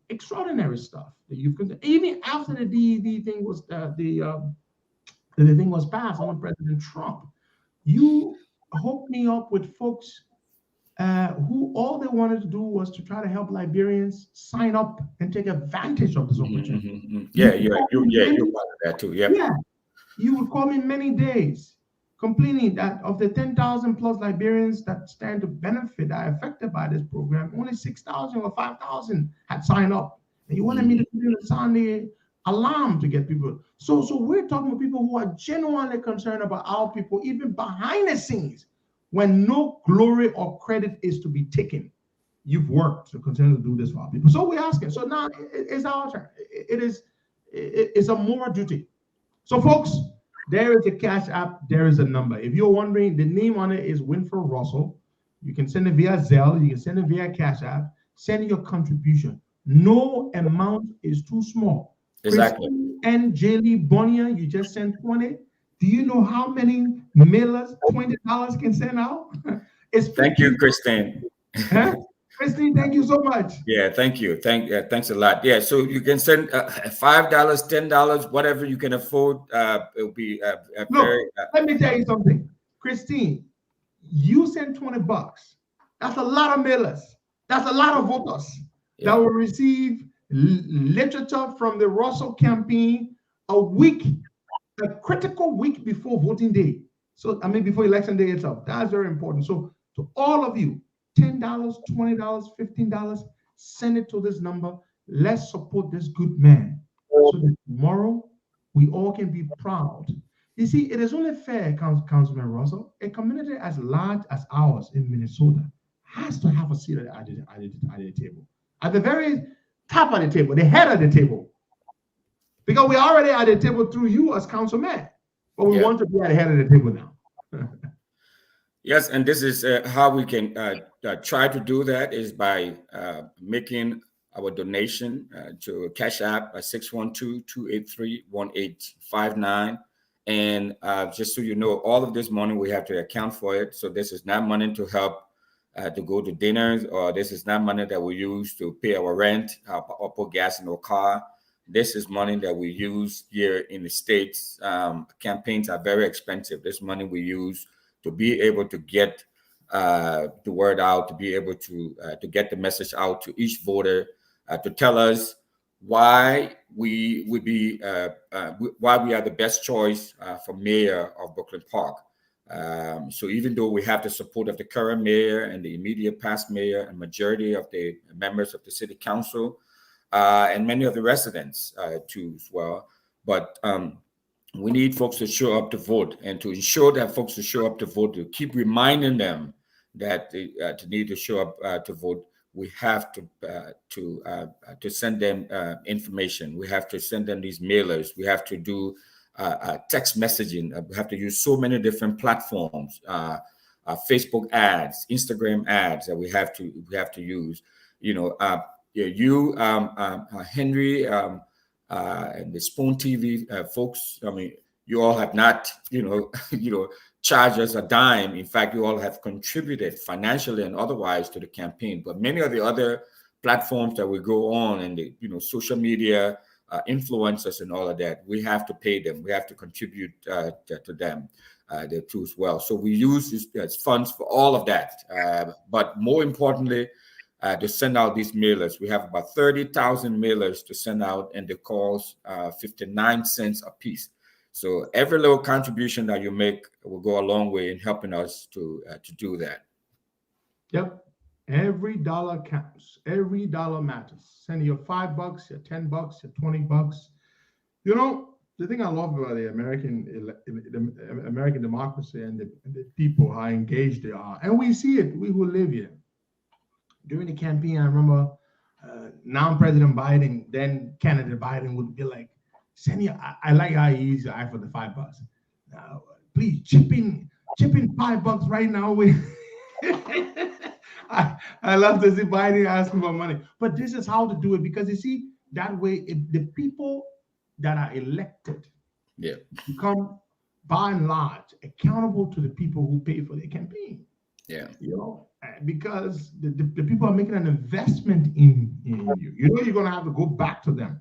extraordinary stuff that you've even after the DED thing was the thing was passed under President Trump. You hooked me up with folks who all they wanted to do was to try to help Liberians sign up and take advantage of this opportunity. Yeah, you're part of that too. Yeah. You would call me many days, complaining that of the 10,000 plus Liberians that stand to benefit, that are affected by this program, only 6,000 or 5,000 had signed up. And you wanted me to sound the alarm to get people. So we're talking about people who are genuinely concerned about our people, even behind the scenes, when no glory or credit is to be taken. You've worked to continue to do this for our people. So we're asking. So now it's our turn. It's a moral duty. So folks, there is a Cash App, there is a number. If you're wondering, the name on it is Winfred Russell. You can send it via Zelle, you can send it via Cash App. Send your contribution. No amount is too small. Exactly. And Jaylee Bonnier, you just sent 20. Do you know how many mailers $20 can send out? Thank you, Christine. Christine, thank you so much. Yeah, thank you. Thanks a lot. Yeah, so you can send $5, $10, whatever you can afford. It'll be very. Let me tell you something, Christine. You send $20. That's a lot of mailers. That's a lot of voters that will receive literature from the Russell campaign a critical week before voting day. So, before election day itself. That's very important. So, to all of you, $10, $20, $15, send it to this number. Let's support this good man so that tomorrow we all can be proud. You see, it is only fair, Councilman Russell, a community as large as ours in Minnesota has to have a seat at the table. At the very top of the table, the head of the table. Because we're already at the table through you as councilman, but we want to be at the head of the table now. Yes, and this is how we can try to do that is by making our donation to Cash App at 612-283-1859. And just so you know, all of this money, we have to account for it. So this is not money to help to go to dinners, or this is not money that we use to pay our rent or put gas in our car. This is money that we use here in the States. Campaigns are very expensive. This money we use to be able to get the word out, to be able to get the message out to each voter, to tell us why we would be why we are the best choice for mayor of Brooklyn Park. So even though we have the support of the current mayor and the immediate past mayor and majority of the members of the city council and many of the residents too as well, but we need folks to show up to vote, and to ensure that folks to show up to vote, to keep reminding them that they need to show up to vote. We have to send them information. We have to send them these mailers. We have to do text messaging. We have to use so many different platforms, Facebook ads, Instagram ads that we have to use. Henry, and the Spoon TV folks. I mean, you all have not, charged us a dime. In fact, you all have contributed financially and otherwise to the campaign. But many of the other platforms that we go on and the social media influencers and all of that, we have to pay them. We have to contribute to them there too as well. So we use these as funds for all of that. But more importantly, to send out these mailers, we have about 30,000 mailers to send out, and they cost 59 cents a piece. So every little contribution that you make will go a long way in helping us to do that. Yep. Every dollar counts. Every dollar matters. Send your $5, your $10, your $20. The thing I love about the American democracy and the people, how engaged they are, and we see it. We who live here. During the campaign, I remember now President Biden, then candidate Biden would be like, I like how he used the eye for the $5. Now, please chip in $5 right now. I love to see Biden asking for money, but this is how to do it, because you see that way the people that are elected become by and large accountable to the people who pay for their campaign. Yeah, because the people are making an investment in you. You're going to have to go back to them.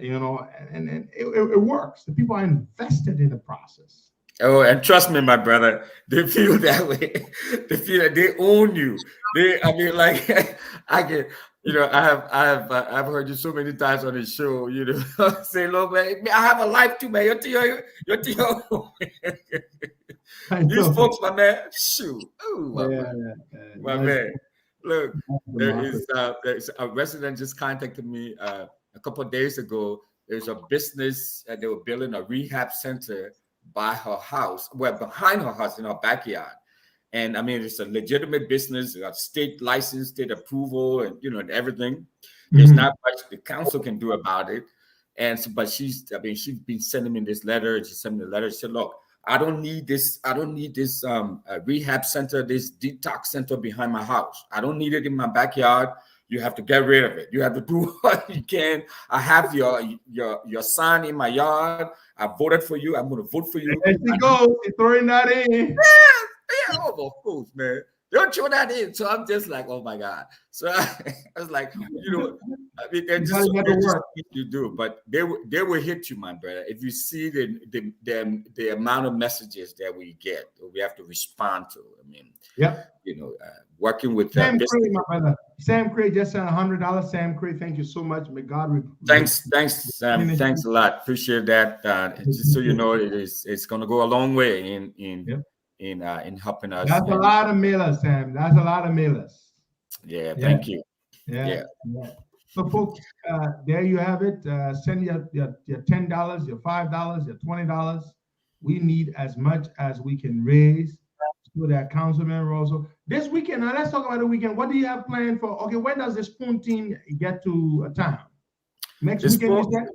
And it works. The people are invested in the process. Oh, and trust me, my brother, they feel that way. They feel that they own you. I've heard you so many times on the show, say, look, man, I have a life too, man. You're these folks, my man, shoot. Ooh, my man. Look, there's a resident just contacted me a couple of days ago. There's a business that they were building a rehab center by her house, behind her house in her backyard. And I mean, it's a legitimate business, got state license, state approval, and and everything. There's not much the council can do about it. And so, but she's been sending me this letter. She sent me the letter. She said, look, I don't need this rehab center, this detox center behind my house. I don't need it in my backyard. You have to get rid of it. You have to do what you can. I have your sign in my yard. I voted for you. I'm going to vote for you. There she goes. She's throwing that in. Yeah, of course, man. Don't throw that in. So I'm just like, oh my God. So I was like, there's just you do, but they will hit you, my brother. If you see the amount of messages that we get, we have to respond to. I mean, working with Sam Craig, my brother. Sam Craig just sent $100. Sam Craig, thank you so much. May God. Thanks, Sam. Thanks a lot. Appreciate that. Just so you know, it's going to go a long way in helping us. That's a lot of mailers, Sam. That's a lot of mailers. Yeah, thank you. Yeah. So, folks, there you have it. Send your $10, your $5, your $20. We need as much as we can raise so that Councilman Rosso. This weekend, now let's talk about the weekend. What do you have planned for? Okay, when does the Spoon team get to town? Next weekend,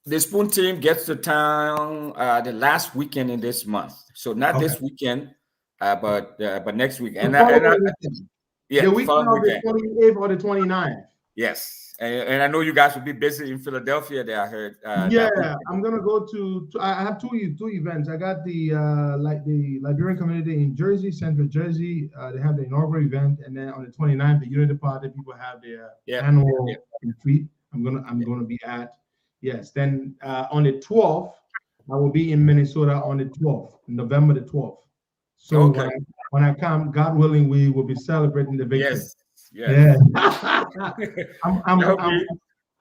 the Spoon team gets to town the last weekend in this month. So not this weekend, but next weekend. The weekend of the 28th or the 29th. Yes. And I know you guys will be busy in Philadelphia there, I heard. I'm going to go to I have two events. I got the Liberian community in Jersey, Central Jersey. They have the inaugural event. And then on the 29th, the Unity Party people have their annual retreat. I'm gonna be at. Yes. Then on the 12th, I will be in Minnesota on the 12th, November the 12th. So when I come, God willing, we will be celebrating the victory. Yes.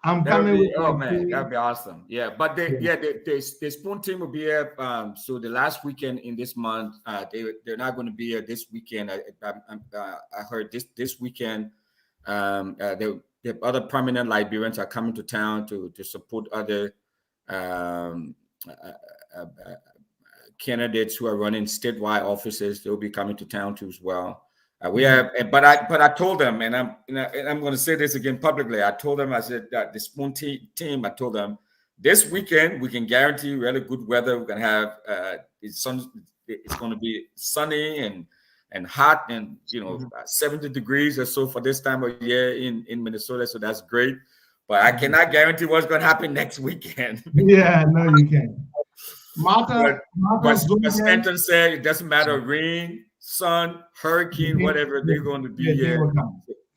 I'm coming. That'd be awesome. Yeah, but the Spoon team will be here. So the last weekend in this month, they're not going to be here this weekend. I heard this weekend. The other prominent Liberians are coming to town to support other candidates who are running statewide offices. They'll be coming to town too as well. But I told them, and I'm going to say this again publicly. I told them, I said that the Spoon team, I told them this weekend, we can guarantee really good weather. We're gonna have it's going to be sunny and hot, and 70 degrees or so for this time of year in Minnesota. So that's great. But I cannot guarantee what's going to happen next weekend. Yeah, no, you can't. Martha Stanton said it doesn't matter, rain, sun, hurricane, whatever, they're going to be here.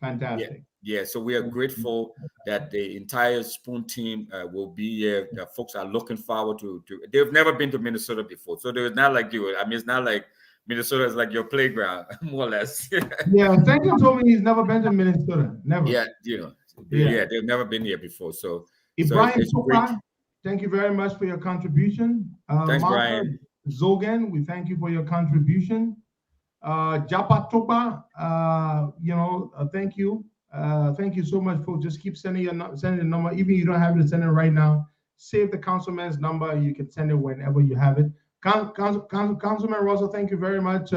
Fantastic. Yeah, so we are grateful that the entire Spoon team will be here. The folks are looking forward to. They've never been to Minnesota before, so they're not like you. I mean, it's not like Minnesota is like your playground, more or less. Yeah, Stanton told me he's never been to Minnesota. Never. Yeah, they've never been here before. So, Brian, thank you very much for your contribution. Thanks, Martha Brian. Zogan, we thank you for your contribution. Japa Toba, thank you. Thank you so much, folks. Just keep sending the number. Even if you don't have it, send it right now. Save the councilman's number. You can send it whenever you have it. Councilman Russell, thank you very much.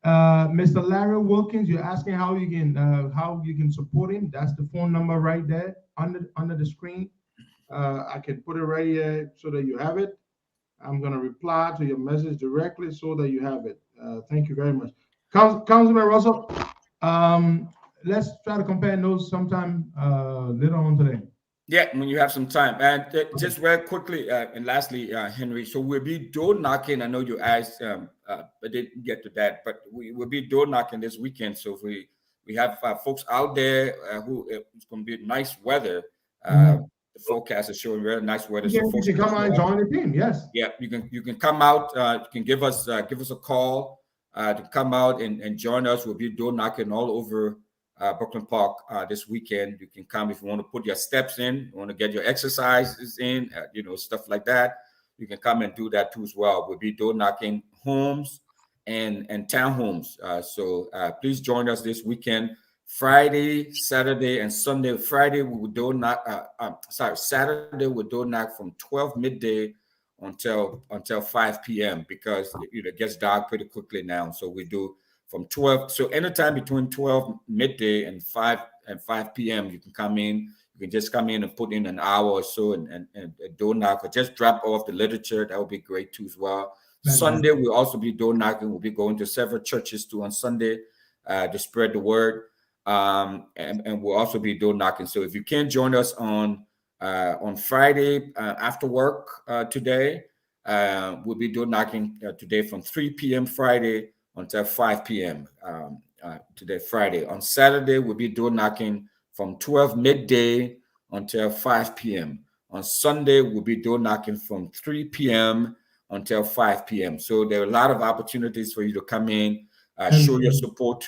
Mr. Larry Wilkins, you're asking how you can support him. That's the phone number right there under the screen. I can put it right here so that you have it. I'm gonna reply to your message directly so that you have it. Thank you very much, Councilman Russell. Let's try to compare notes sometime later on today. Yeah, when you have some time. And just very quickly, and lastly, Henry, so we'll be door knocking. I know you asked, but didn't get to that, but we will be door knocking this weekend. So if we have folks out there who it's going to be nice weather. The forecast is showing very nice weather. Yeah, so you can come out and join the team. Yes. Yeah, you can come out. You can give us a call to come out and join us. We'll be door knocking all over Brooklyn Park this weekend. You can come if you want to put your steps in, you want to get your exercises in, stuff like that. You can come and do that too as well. We'll be door knocking homes and townhomes. So please join us this weekend. Friday, Saturday, and Sunday. Friday we will door knock. Saturday we'll door knock from 12 midday until 5 p.m. because it gets dark pretty quickly now. So we do from 12. So anytime between 12 midday and 5 p.m. you can come in. You can just come in and put in an hour or so and door knock, or just drop off the literature. That would be great too as well. Sunday we'll also be door knocking. We'll be going to several churches too on Sunday to spread the word. And we'll also be door knocking. So if you can't join us on Friday after work today, we'll be door knocking today from 3 p.m. Friday until 5 p.m. Today Friday. On Saturday, we'll be door knocking from 12 midday until 5 p.m. On Sunday, we'll be door knocking from 3 p.m. until 5 p.m. So there are a lot of opportunities for you to come in, show your support.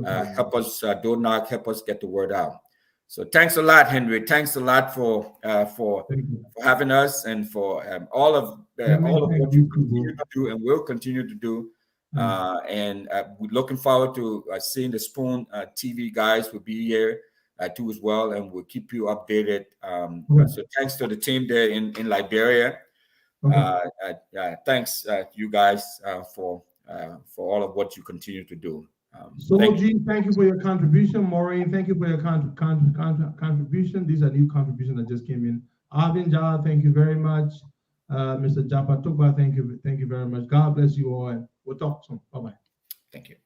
Help us door knock, help us get the word out. So thanks a lot, Henry. Thanks a lot for having us and for all of what you continue to do and will continue to do. And we're looking forward to seeing the Spoon TV guys will be here too as well, and we'll keep you updated. So thanks to the team there in Liberia. Thanks you guys for all of what you continue to do. Thank you for your contribution. Maureen, thank you for your contribution. These are new contributions that just came in. Arvin Jha, thank you very much. Mr. Japa Tukba, thank you very much. God bless you all, and we'll talk soon. Bye-bye. Thank you.